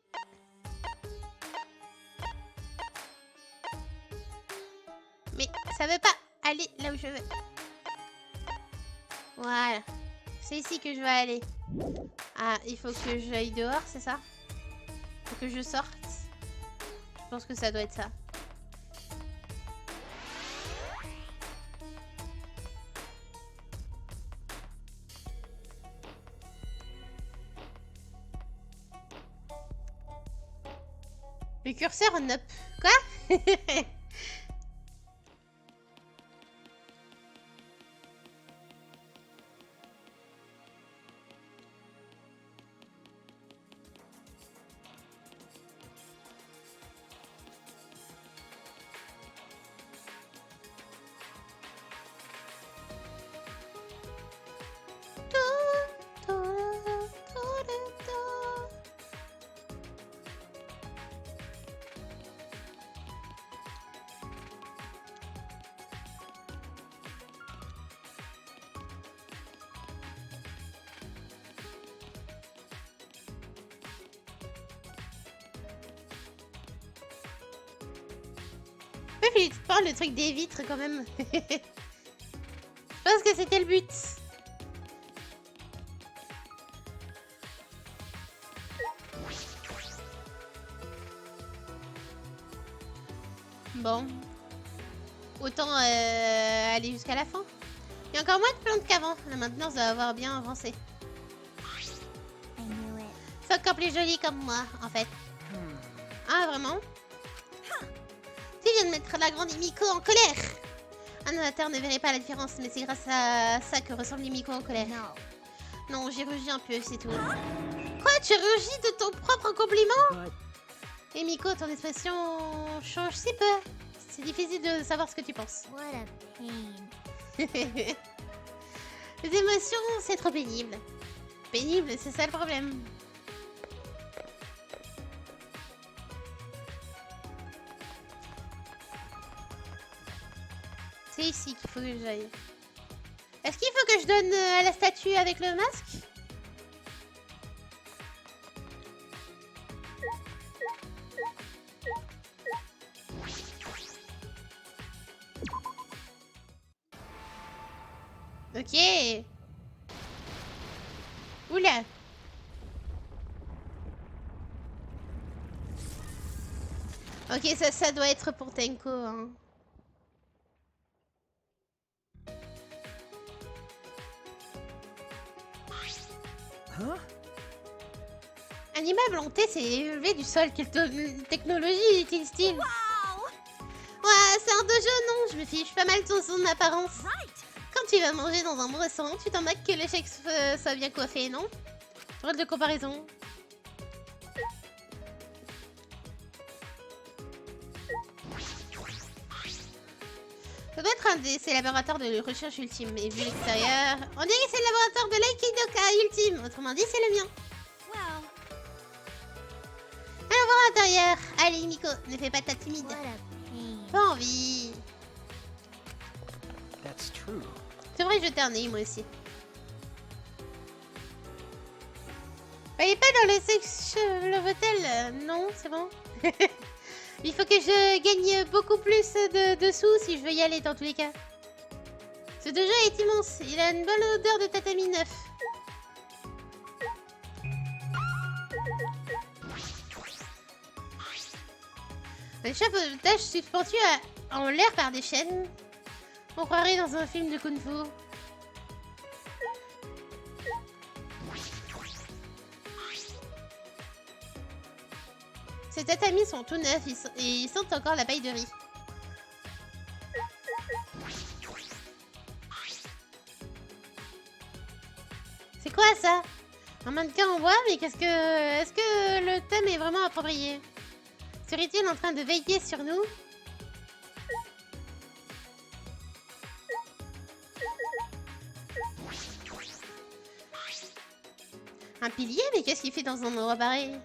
Mais ça veut pas aller là où je veux. Voilà. C'est ici que je vais aller. Ah, il faut que j'aille dehors, c'est ça? Faut que je sorte. Je pense que ça doit être ça. Le curseur en up. Quoi? Oui, tu parles le truc des vitres quand même. Je pense que c'était le but. Bon. Autant aller jusqu'à la fin. Il y a encore moins de plantes qu'avant. Là maintenant, ça va avoir bien avancé. I knew it. C'est encore plus joli comme moi, en fait. Ah, vraiment? Tu viens de mettre la grande Himiko en colère. Un amateur ne verrait pas la différence, mais c'est grâce à ça que ressemble Himiko en colère. No. Non, j'ai rugi un peu, c'est tout. Quoi? Tu rugis de ton propre compliment? Himiko, ton expression change si peu. C'est difficile de savoir ce que tu penses. What a pain. Les émotions, c'est trop pénible. Pénible, c'est ça le problème. C'est ici qu'il faut que j'aille. Est-ce qu'il faut que je donne à la statue avec le masque? Ok. Oula. Ok, ça doit être pour Tenko, hein. Huh? Un immeuble hanté s'est élevé du sol. Quelle technologie utilise-t-il? Ouais, c'est un dojo, non? Je me fiche pas mal de son apparence. Quand tu vas manger dans un bon restaurant, tu t'en moques que le chef soit bien coiffé, non? Drôle de comparaison. Ça doit être un de ces laboratoires de recherche ultime. Et vu l'extérieur, on dirait que c'est le laboratoire de l'Aikidoka ultime. Autrement dit, c'est le mien. Well, Allons voir à l'intérieur. Allez, Miko, ne fais pas ta timide. what a pain. Pas envie. That's true. Je devrais jeter un œil, moi aussi. Il est pas dans le sex love hotel. Non, c'est bon. Il faut que je gagne beaucoup plus de sous si je veux y aller dans tous les cas. Ce dojo est immense. Il a une bonne odeur de tatami neuf. Un chef d'otage suspendu en l'air par des chaînes. On croirait dans un film de kung-fu. Ces tatamis sont tout neufs et ils sentent encore la paille de riz. C'est quoi ça? Un mannequin en bois? Mais qu'est-ce que... Est-ce que le thème est vraiment approprié? Serait-il en train de veiller sur nous? Un pilier? Mais qu'est-ce qu'il fait dans un endroit pareil?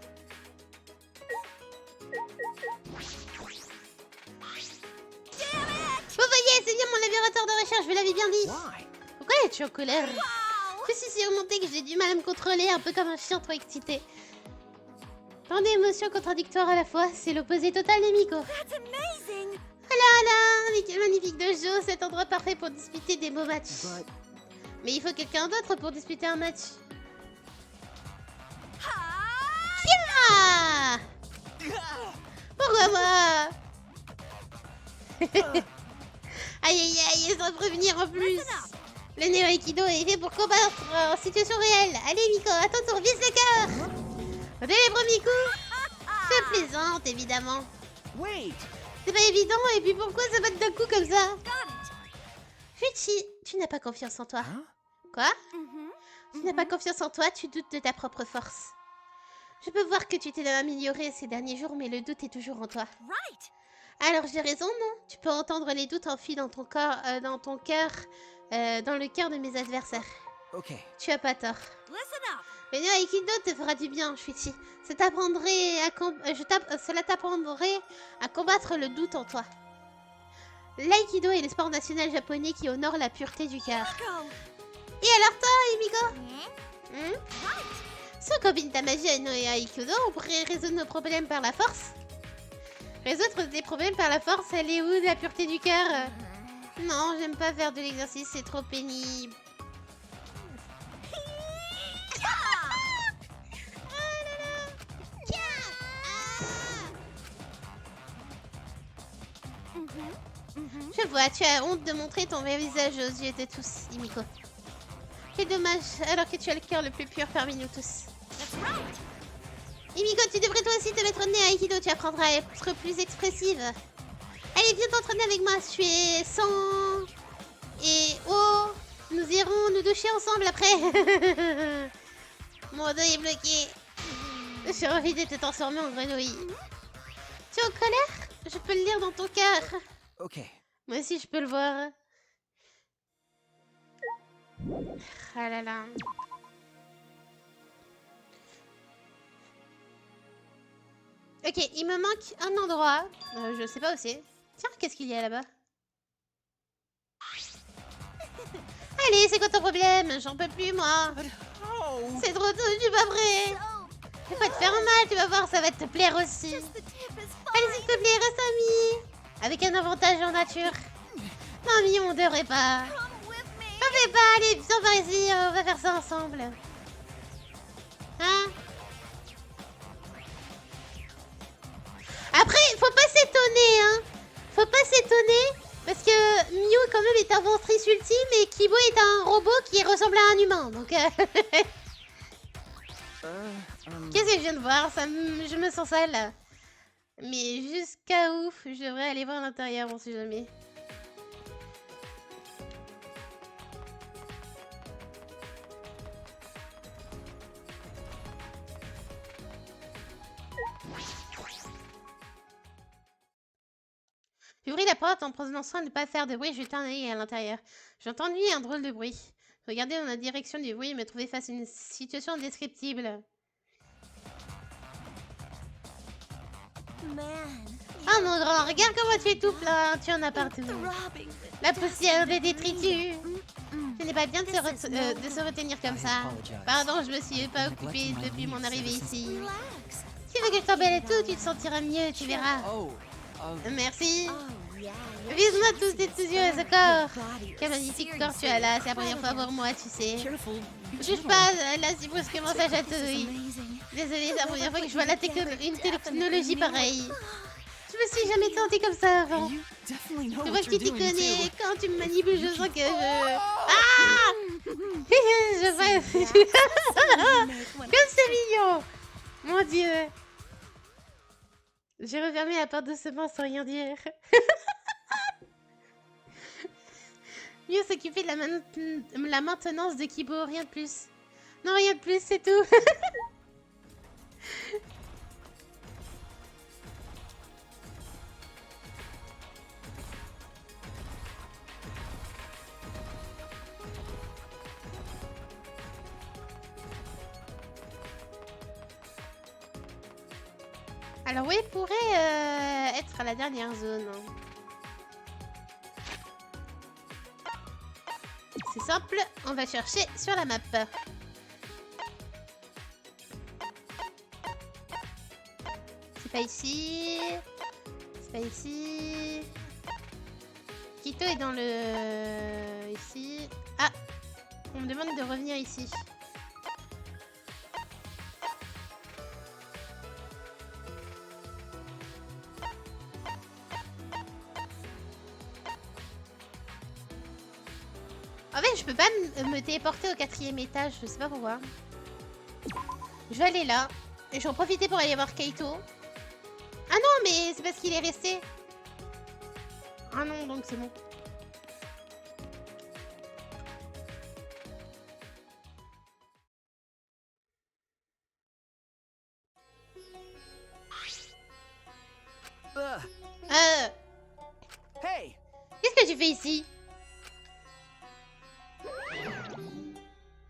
Vous voyez, c'est bien mon laboratoire de recherche, je vous l'avais bien dit. Why? Pourquoi es-tu en colère? Je suis si remontée que j'ai du mal à me contrôler, un peu comme un chien trop excité. Tant d'émotions contradictoires à la fois, c'est l'opposé total de Miko. That's amazing. Oh là là, mais quel magnifique dojo, cet endroit parfait pour disputer des beaux matchs. But Mais il faut quelqu'un d'autre pour disputer un match. Ah! Pourquoi moi? Aïe aïe aïe, sans prévenir en plus. Le Néo Aikido est fait pour combattre en situation réelle. Allez Miko, à ton tour, vise le cœur. Télébre Miku. Je plaisante, évidemment. Wait. C'est pas évident, et puis pourquoi ça va d'un coup comme ça? Got it. Fuchi, tu n'as pas confiance en toi. Huh? Quoi? Mm-hmm. Tu n'as pas confiance en toi, tu doutes de ta propre force. Je peux voir que tu t'es amélioré ces derniers jours, mais le doute est toujours en toi. Right. Alors j'ai raison, non? Tu peux entendre les doutes enfuis dans ton corps, dans ton cœur, dans le cœur de mes adversaires. Okay. Tu as pas tort. Listen up. Venir à Aikido te fera du bien, Shuichi. Cela t'apprendrait à combattre le doute en toi. L'aïkido est le sport national japonais qui honore la pureté du cœur. Go. Et alors toi, Emiko? Yeah. Si on combine ta magie à Aikido, on pourrait résoudre nos problèmes par la force. Résoudre des problèmes par la force, elle est où la pureté du cœur? Non, j'aime pas faire de l'exercice, c'est trop pénible. Je vois, tu as honte de montrer ton vrai visage aux yeux de tous, Emiko. Quel dommage, alors que tu as le cœur le plus pur parmi nous tous. That's right. Emiko, tu devrais toi aussi te mettre au nez à Aikido, tu apprendras à être plus expressive. Allez, viens t'entraîner avec moi, tu es sang et eau. Nous irons nous doucher ensemble après. Mon dos est bloqué. J'ai envie de te transformer en grenouille. Tu es en colère? Je peux le lire dans ton cœur. Okay. Moi aussi, je peux le voir. Ah là là. Ok, il me manque un endroit. Je sais pas où c'est. Tiens, qu'est-ce qu'il y a là-bas? Allez, c'est quoi ton problème? J'en peux plus, moi. Oh. C'est trop tôt, je suis pas prêt. Je vais pas te faire mal, tu vas voir, ça va te plaire aussi. Just the tip is Allez, s'il te plaît, reste ami. Avec un avantage en nature. Non, mais on devrait pas. come with me. T'en fais pas, allez, viens par ici, on va faire ça ensemble. Hein? Après, faut pas s'étonner, hein. Faut pas s'étonner, parce que Mew, quand même, est inventrice ultime et Kibo est un robot qui ressemble à un humain, donc... Qu'est-ce que je viens de voir? Je me sens sale. Mais jusqu'à ouf, je devrais aller voir à l'intérieur, on sait jamais. J'ouvris la porte en prenant soin de ne pas faire de bruit, jetai un œil à l'intérieur. J'ai entendu un drôle de bruit. Regarder dans la direction du bruit et me trouver face à une situation indescriptible. Man. Oh mon grand, regarde comment tu étouffes là, tu en as partout. Throbbing with La poussière des détritus. Mm-mm. Ce n'est pas bien de se retenir comme ça. Pardon, je me suis pas occupée depuis mon arrivée ici. Relax. Si tu veux que je t'embelle et tout, tu te sentiras mieux, tu verras. Oh. Merci. Oh yeah. Vise-moi tous tes yeux à ce corps. Body. Quel magnifique corps tu as là, c'est la première fois pour moi, tu sais. Careful. Juge pas, là si brusquement ça This chatouille. is amazing. Désolée, c'est la première fois que je vois une technologie pareille. Je me suis jamais sentie comme ça avant. You definitely know Je vois what que you're tu t'y doing connais. too. Quand tu me manipules, je sens que je... Ah je vois... Comme c'est mignon. Mon Dieu. J'ai refermé la porte doucement sans rien dire. Mieux s'occuper de la maintenance de Kibo, rien de plus. Non, rien de plus, c'est tout. Alors oui, pourrait être à la dernière zone. C'est simple, on va chercher sur la map. C'est pas ici. C'est pas ici. Kito est dans le... ici. Ah! On me demande de revenir ici. En fait, je peux pas me téléporter au 4e étage, je sais pas pourquoi. Je vais aller là. Et je vais en profiter pour aller voir Kaito. Ah non, mais c'est parce qu'il est resté. Ah non, donc c'est bon. Hey! Qu'est-ce que tu fais ici?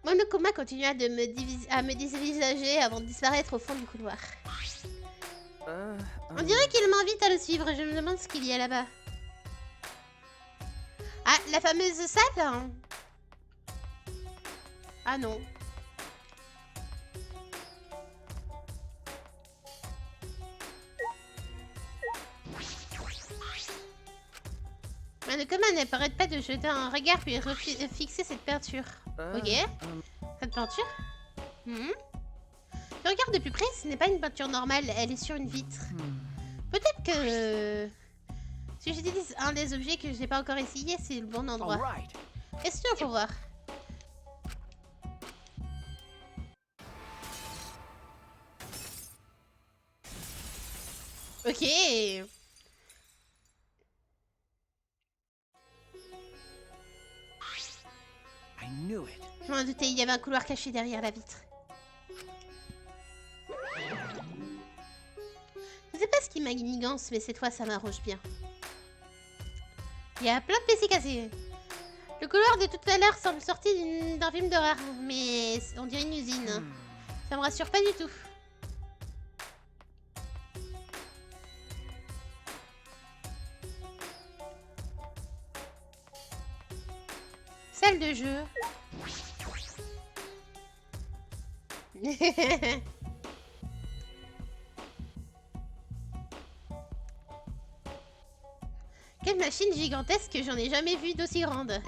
Monokuma continua de à me dévisager avant de disparaître au fond du couloir. On dirait qu'il m'invite à le suivre. Je me demande ce qu'il y a là-bas. Ah, la fameuse salle, hein. Ah non. Monokuma n'arrête pas de jeter un regard puis fixer cette peinture. Ok. Cette peinture Je regarde de plus près, ce n'est pas une peinture normale, elle est sur une vitre. Peut-être que... si j'utilise un des objets que je n'ai pas encore essayé, c'est le bon endroit. Question pour voir. Ok. I knew it. Je m'en doutais, il y avait un couloir caché derrière la vitre. Je sais pas ce qui m'aguigance, mais cette fois ça m'arrange bien. Il y a plein de PC cassés. Le couloir de tout à l'heure semble sorti d'un film d'horreur, mais on dirait une usine. Ça me rassure pas du tout. Salle de jeu. Quelle machine gigantesque, j'en ai jamais vu d'aussi grande.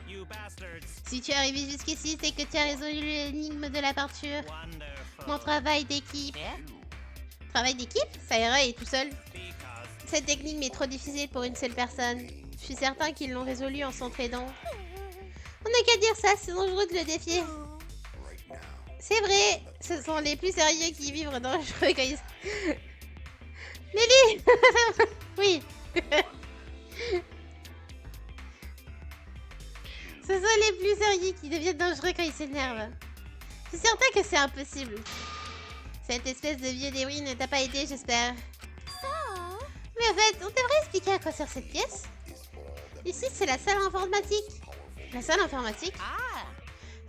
You bastards. Si tu es arrivé jusqu'ici, c'est que tu as résolu l'énigme de la peinture. Wonderful. Mon travail d'équipe. Travail d'équipe? Ça irait tout seul. Because Cette technique m'est trop difficile pour une seule personne. Je suis certain qu'ils l'ont résolu en s'entraidant. On n'a qu'à dire ça, c'est dangereux de le défier. C'est vrai, ce sont les plus sérieux qui vivent dangereux quand ils... Lily. Oui. Ce sont les plus sérieux qui deviennent dangereux quand ils s'énervent. Je suis certain que c'est impossible. Cette espèce de vieux débris ne t'a pas aidé, j'espère. Mais en fait, on devrait expliquer à quoi sert cette pièce. Ici, c'est la salle informatique. La salle informatique?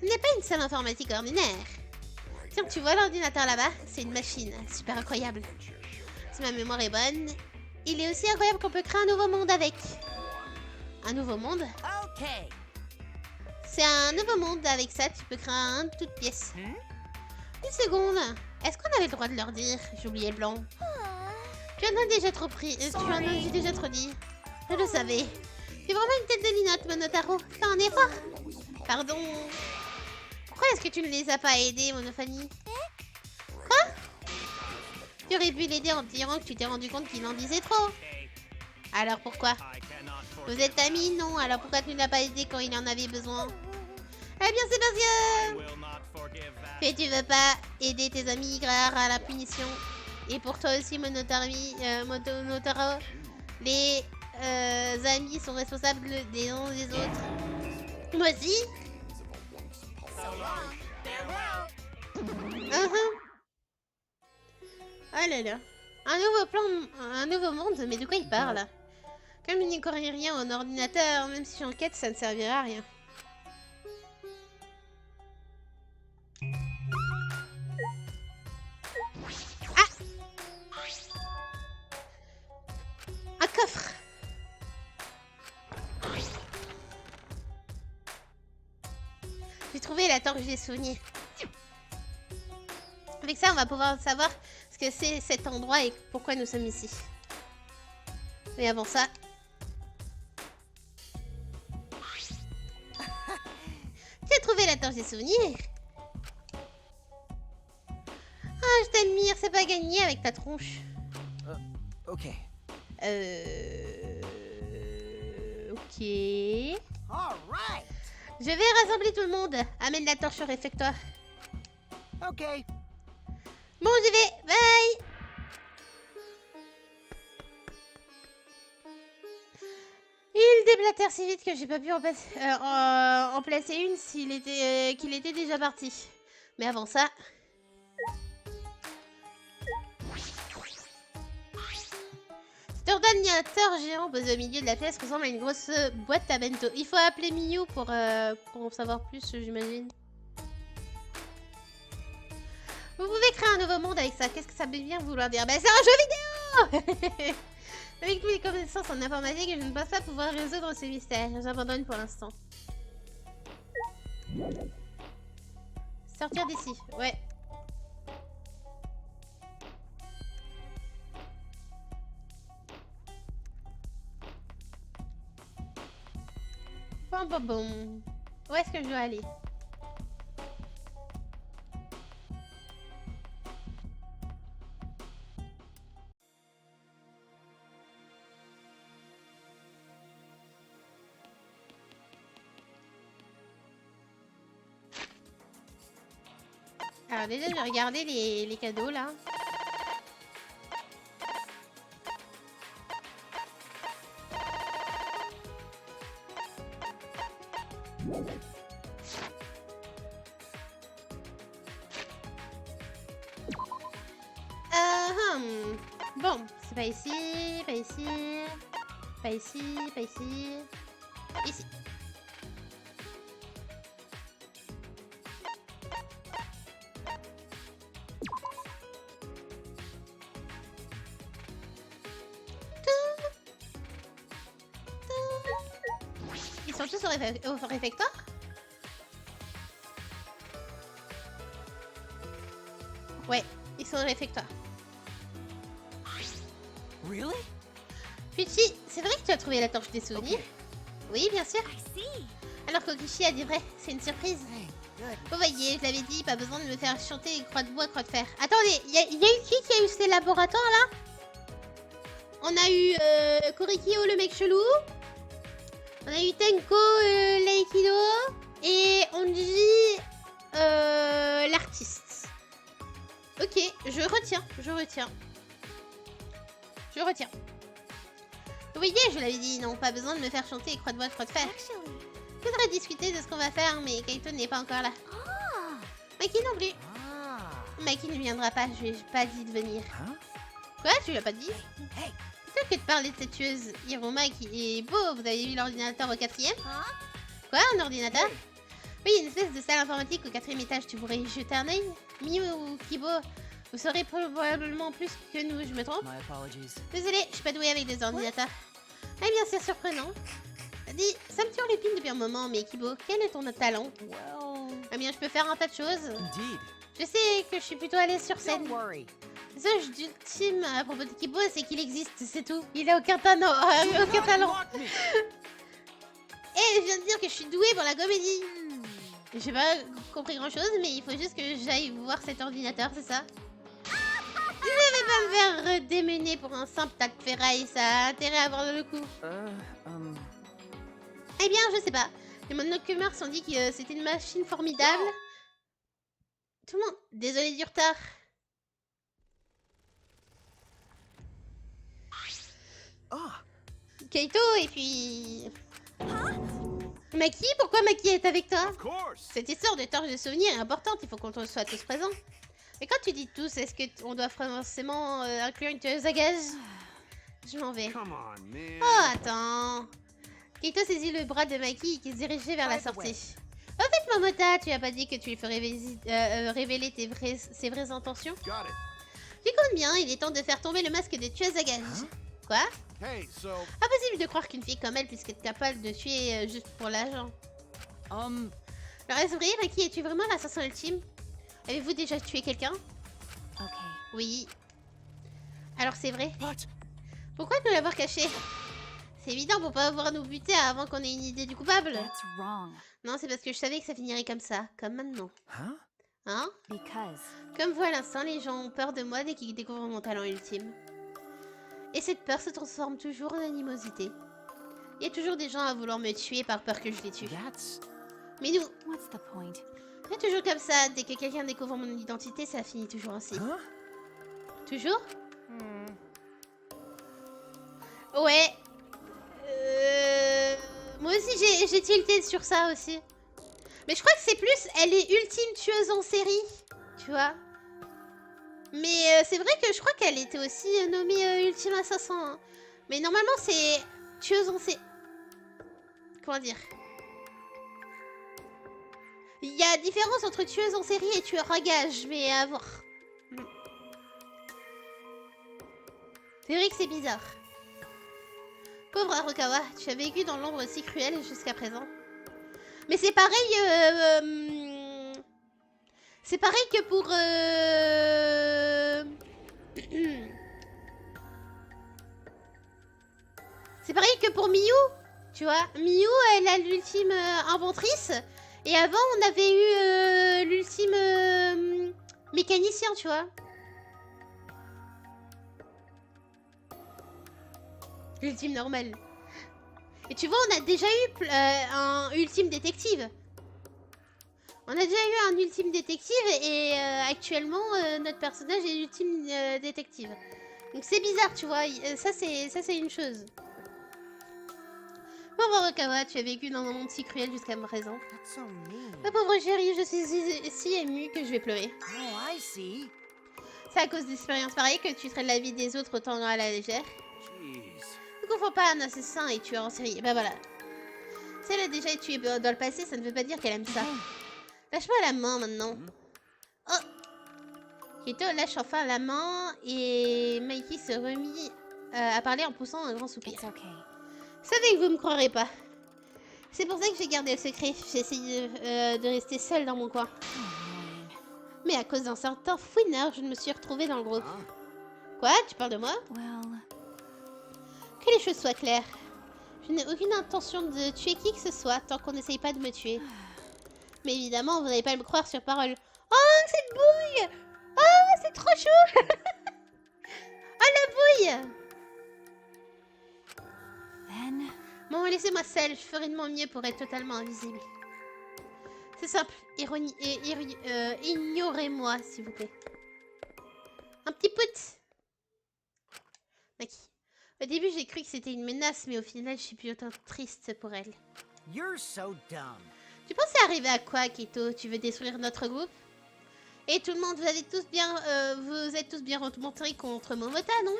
Ce n'est pas une salle informatique ordinaire. Tiens, tu vois l'ordinateur là-bas? C'est une machine super incroyable. Si ma mémoire est bonne, il est aussi incroyable qu'on peut créer un nouveau monde avec. Un nouveau monde? Okay. C'est un nouveau monde, avec ça, tu peux créer un de toute pièce. Une seconde, est-ce qu'on avait le droit de leur dire? J'ai oublié le blanc. Tu en as déjà trop pris, tu en as déjà trop dit. Je le savais. C'est vraiment une tête de linotte, Monotaro. Fais un effort. Pardon. Pourquoi est-ce que tu ne les as pas aidés, Monophanie? Quoi? Tu aurais pu l'aider en te disant que tu t'es rendu compte qu'il en disait trop. Alors pourquoi? I cannot Vous forgive êtes amis, non? Alors pourquoi tu ne l'as pas aidé quand il en avait besoin? Eh bien, c'est parce que... will not forgive that. que tu veux pas aider tes amis grâce à la punition. Et pour toi aussi, Monotaro, les amis sont responsables des uns des autres. Moi aussi. Oh là là. Un nouveau plan, un nouveau monde, mais de quoi il parle? Comme il n'y connaît rien en ordinateur, même si j'enquête, ça ne servira à rien. Un coffre. J'ai trouvé la torche des souvenirs. Avec ça, on va pouvoir savoir ce que c'est cet endroit et pourquoi nous sommes ici. Mais avant ça... Tu as trouvé la torche des souvenirs? Ah, je t'admire, c'est pas gagné avec ta tronche. Ok. Ok. All right. Je vais rassembler tout le monde. Amène la torche au réfectoire. Okay. Bon, j'y vais. Bye. Il déblatère si vite que j'ai pas pu en placer une qu'il était déjà parti. Mais avant ça... Cet ordinateur géant posé au milieu de la pièce ressemble à une grosse boîte à bento. Il faut appeler Miyu pour en savoir plus, j'imagine. Vous pouvez créer un nouveau monde avec ça. Qu'est-ce que ça veut bien vouloir dire? Bah, c'est un jeu vidéo. Avec toutes les connaissances en informatique, je ne pense pas pouvoir résoudre ces mystères. J'abandonne pour l'instant. Sortir d'ici, ouais. Bon, bon, bon. Où est-ce que je dois aller? Alors déjà, je vais regarder les cadeaux, là. Bon, c'est pas ici, pas ici, pas ici, pas ici, ici. Ils sont tous au réfectoire? Ouais, ils sont au réfectoire. Really? Pucci, c'est vrai que tu as trouvé la torche des souvenirs? Oui, bien sûr. I see. Alors Kokichi a dit vrai, c'est une surprise. Vous voyez, je l'avais dit, pas besoin de me faire chanter les croix de bois, croix de fer. Attendez, y a eu qui a eu ces laboratoires là? On a eu Korikyo, le mec chelou. On a eu Tenko, l'aïkido. Et Onji, l'artiste. Ok, je retiens. Je retiens. Vous voyez, je l'avais dit, non, pas besoin de me faire chanter les croix de bois, croix de fer. Actually. Je voudrais discuter de ce qu'on va faire, mais Kaito n'est pas encore là. Ah. Maki non plus. Ah. Maki ne viendra pas, je lui ai pas dit de venir. Huh? Quoi, tu lui as pas dit? Hey. Plutôt que de parler de cette tueuse, Hiroma qui est beau, vous avez vu l'ordinateur au 4e? Huh? Quoi, un ordinateur? Oui, une espèce de salle informatique au 4e étage, tu pourrais y jeter un œil? Miyu ou Kibo, vous saurez probablement plus que nous, je me trompe? My apologies. Désolée, je suis pas douée avec les ordinateurs. Eh bien, c'est surprenant. Dis, ça me turlupine depuis un moment, mais Kibo, quel est ton talent? Well, Eh bien, je peux faire un tas de choses. indeed. Je sais que je suis plutôt à l'aise sur scène. Don't worry. Ce que j'ultime à propos de Kibo, c'est qu'il existe, c'est tout. Il a aucun talent. Aucun talent. Mock me. Et je viens de dire que je suis douée pour la comédie. J'ai pas compris grand chose, mais il faut juste que j'aille voir cet ordinateur, c'est ça? Je vais pas me faire démener pour un simple tas de ferraille, ça a intérêt à avoir le coup. Eh bien, je sais pas. Les monocumeurs sont dit que c'était une machine formidable. Tout le monde, désolé du retard. Ah. Kaito et puis... Maki, pourquoi Maki est avec toi? Of course. Cette histoire de torche de souvenirs est importante, il faut qu'on soit tous présents. Mais quand tu dis tous, est-ce qu'on doit forcément inclure une tueuse à gages? Je m'en vais. Come on, man. Oh, attends. Kaito saisit le bras de Maki qui se dirigeait vers la sortie. Au fait, Momota, tu as pas dit que tu lui ferais révéler ses vraies intentions? Got it. Tu comptes bien, il est temps de faire tomber le masque de tueuse à gages. Quoi? Hey, so Impossible de croire qu'une fille comme elle puisse être capable de tuer juste pour l'argent. Le reste vrai, Maki, es-tu vraiment l'assassin ultime? Avez-vous déjà tué quelqu'un? Okay. Oui. Alors c'est vrai. But Pourquoi nous l'avoir caché? C'est évident pour pas avoir nous buter avant qu'on ait une idée du coupable. That's wrong. Non, c'est parce que je savais que ça finirait comme ça, comme maintenant. huh? Hein? Because Comme vous à l'instant, les gens ont peur de moi dès qu'ils découvrent mon talent ultime. Et cette peur se transforme toujours en animosité. Il y a toujours des gens à vouloir me tuer par peur que je les tue. That's Mais nous, What's the point? c'est toujours comme ça. Dès que quelqu'un découvre mon identité, ça finit toujours ainsi. Huh? Toujours? Ouais. Moi aussi, j'ai tilté sur ça aussi. Mais je crois que c'est plus, elle est ultime tueuse en série, tu vois. Mais c'est vrai que je crois qu'elle était aussi nommée ultime assassin. Hein. Mais normalement, c'est tueuse en série. Comment dire? Il y a différence entre tueuse en série et tueur à gage, mais à voir. C'est vrai que c'est bizarre. Pauvre Harukawa, tu as vécu dans l'ombre si cruelle jusqu'à présent. Mais c'est pareil... c'est pareil que pour... c'est pareil que pour Miyu, tu vois. Miyu, elle a l'ultime inventrice. Et avant, on avait eu l'ultime mécanicien, tu vois. L'ultime normal. Et tu vois, on a déjà eu un ultime détective. On a déjà eu un ultime détective et actuellement, notre personnage est l'ultime détective. Donc c'est bizarre, tu vois. Ça, c'est une chose. Pauvre Harukawa, tu as vécu dans un monde si cruel jusqu'à présent. That's so mean. Ma pauvre chérie, je suis si émue que je vais pleurer. Oh, I see. C'est à cause d'expériences pareilles que tu traites la vie des autres autant à la légère. Jeez. Ne confonds pas un assassin et tueur en série. Bah voilà. Si elle a déjà tué dans le passé, ça ne veut pas dire qu'elle aime ça. Lâche-moi la main maintenant. Oh. Kito lâche enfin la main et Mikey se remit à parler en poussant un grand soupir. It's okay. Vous savez que vous me croirez pas. C'est pour ça que j'ai gardé le secret. J'ai essayé de rester seule dans mon coin. Mais à cause d'un certain fouineur, je me suis retrouvée dans le groupe. Quoi? Tu parles de moi? Well, Que les choses soient claires. Je n'ai aucune intention de tuer qui que ce soit tant qu'on n'essaye pas de me tuer. Mais évidemment, vous n'allez pas me croire sur parole. Oh, cette bouille! Oh, c'est trop chou! Oh, la bouille! then Bon, laissez-moi seule. Je ferai de mon mieux pour être totalement invisible. C'est simple. Ignorez-moi, s'il vous plaît. Un petit pout. Maki. Au début, j'ai cru que c'était une menace, mais au final, je suis plutôt triste pour elle. You're so dumb. Tu pensais arriver à quoi, Kito? Tu veux détruire notre groupe? Et tout le monde, vous êtes tous bien remontés contre Momota, non?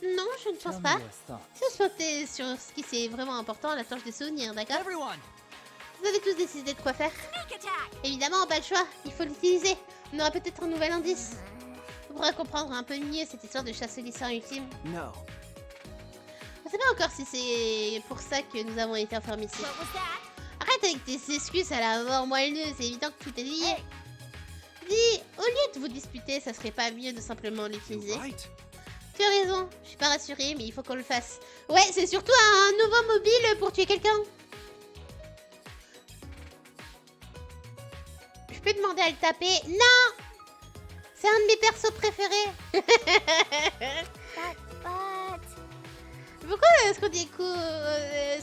Non, je ne pense pas. Si vous portez sur ce qui c'est vraiment important, la torche des souvenirs, d'accord? Everyone, Vous avez tous décidé de quoi faire? Sneak attack! Évidemment, pas le choix, il faut l'utiliser. On aura peut-être un nouvel indice. On pourra comprendre un peu mieux cette histoire de chasse au lycéen ultime. no. On sait pas encore si c'est pour ça que nous avons été enfermés ici. What was that? Arrête avec tes excuses à la mort moelleuse, c'est évident que tout est lié. Dis, au lieu de vous disputer, ça serait pas mieux de simplement l'utiliser? Right. Tu as raison, je suis pas rassurée, mais il faut qu'on le fasse. Ouais, c'est surtout un nouveau mobile pour tuer quelqu'un. Je peux demander à le taper? Non! C'est un de mes persos préférés. Pourquoi ce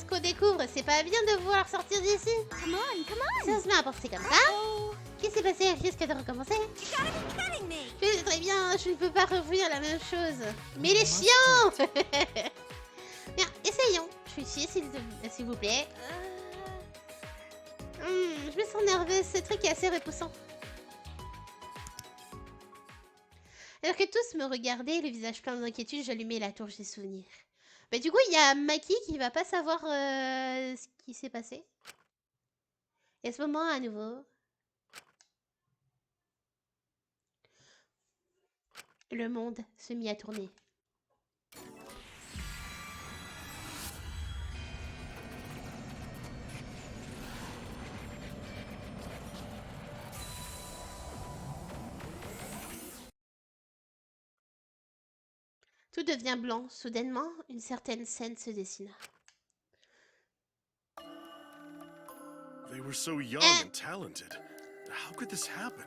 qu'on découvre, c'est pas bien de vouloir sortir d'ici? come on. Si on se met à penser comme ça, qu'est-ce qui s'est passé? Risque de recommencer? You gotta be kidding me! Je sais très bien, je ne peux pas revenir la même chose. Mais les chiens! Bien, essayons. Je vais essayer s'il vous plaît. Je me sens nerveuse, ce truc est assez repoussant. Alors que tous me regardaient, le visage plein d'inquiétude, j'allumais la torche des souvenirs. Mais du coup, il y a Maki qui va pas savoir ce qui s'est passé. Et à ce moment, à nouveau, le monde se mit à tourner. Tout devient blanc. Soudainement, une certaine scène se dessina. They were so young and talented. How could this happen?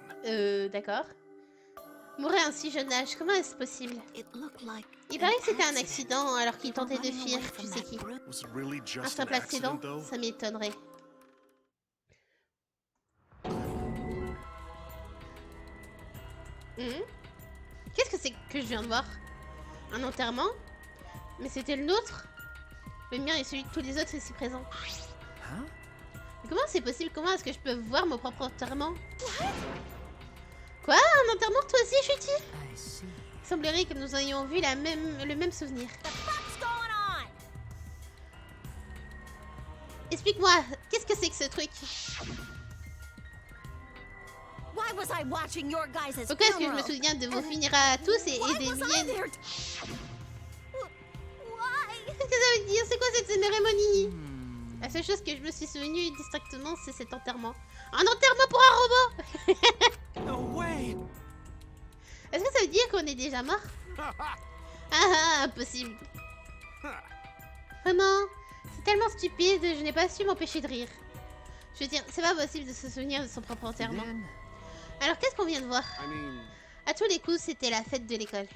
D'accord. Mourir à un si jeune âge, comment est-ce possible? It looked like Il paraît que c'était un accident alors qu'il tentait de fuir, tu sais qui. Was it really Un just an simple accident, accident, though? ça m'étonnerait. Qu'est-ce que c'est que je viens de voir? Un enterrement? Mais c'était le nôtre? Le mien et celui de tous les autres ici présents. Huh? Mais comment c'est possible? Comment est-ce que je peux voir mon propre enterrement? Quoi? Un enterrement toi aussi, Chuty? I see. Il semblerait que nous ayons vu le même souvenir. What's going on? Explique-moi, qu'est-ce que c'est que ce truc? Why was I watching your guys' Pourquoi est-ce que je me funeral? souviens de vos funérailles à tous et Why des was I miennes? there? Why? Qu'est-ce que ça veut dire? C'est quoi cette cérémonie? La seule chose que je me suis souvenu distinctement, c'est cet enterrement. Un enterrement pour un robot! No way! Est-ce que ça veut dire qu'on est déjà mort? Impossible. Vraiment, c'est tellement stupide, je n'ai pas su m'empêcher de rire. Je veux dire, c'est pas possible de se souvenir de son propre enterrement. Then, Alors qu'est-ce qu'on vient de voir? I mean, À tous les coups, c'était la fête de l'école.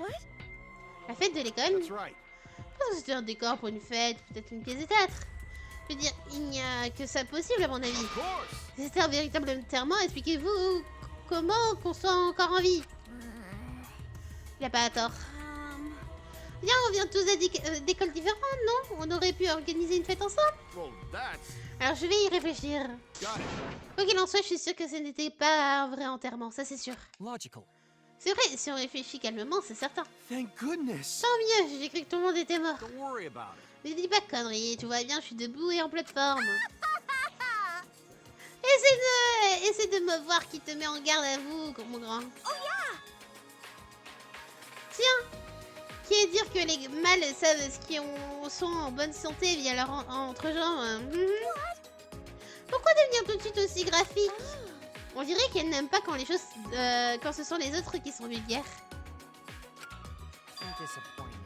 La fête de l'école? that's right. Je pense que c'était un décor pour une fête, peut-être une pièce de théâtre. Je veux dire, il n'y a que ça possible à mon avis. Of course. Si c'était un véritable enterrement, expliquez-vous comment qu'on soit encore en vie. Il a pas à tort. Bien, on vient tous d'écoles différentes, non? On aurait pu organiser une fête ensemble. Well, that's Alors je vais y réfléchir. got it. Quoi qu'il en soit, je suis sûre que ce n'était pas un vrai enterrement, ça c'est sûr. logical. C'est vrai, si on réfléchit calmement, c'est certain. Thank goodness. Tant mieux, j'ai cru que tout le monde était mort. Don't worry about it. Ne dis pas de conneries, tu vois bien, je suis debout et en pleine forme. Essaie de me voir qui te met en garde à vous, mon grand. Tiens, qui est dire que les mâles savent ce qui sont en bonne santé via leur entrejambe. Pourquoi devenir tout de suite aussi graphique? On dirait qu'elle n'aime pas quand les choses, quand ce sont les autres qui sont vulgaires. I'm disappointed.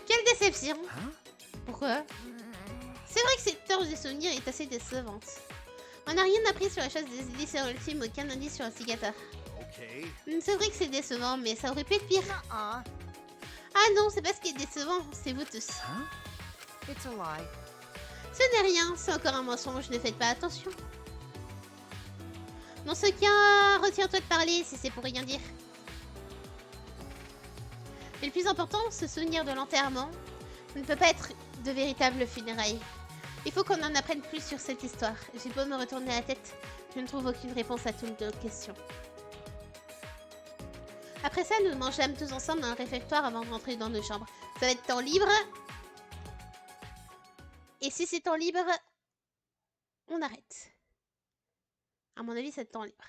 Quelle déception. Huh? Pourquoi? C'est vrai que cette torche des souvenirs est assez décevante. On n'a rien appris sur la chasse des lycées ultimes, aucun indice sur l'instigateur. Okay. C'est vrai que c'est décevant, mais ça aurait pu être pire. Uh-uh. Ah non, c'est pas ce qui est décevant, c'est vous tous. Huh? It's a lie. Ce n'est rien, c'est encore un mensonge, ne faites pas attention. Dans ce cas, retiens-toi de parler si c'est pour rien dire. Mais le plus important, se souvenir de l'enterrement, ne peut pas être de véritables funérailles. Il faut qu'on en apprenne plus sur cette histoire. J'ai beau me retourner la tête, je ne trouve aucune réponse à toutes nos questions. Après ça, nous mangeâmes tous ensemble dans le réfectoire avant de rentrer dans nos chambres. Ça va être temps libre. Et si c'est temps libre, on arrête. À mon avis, c'est temps libre.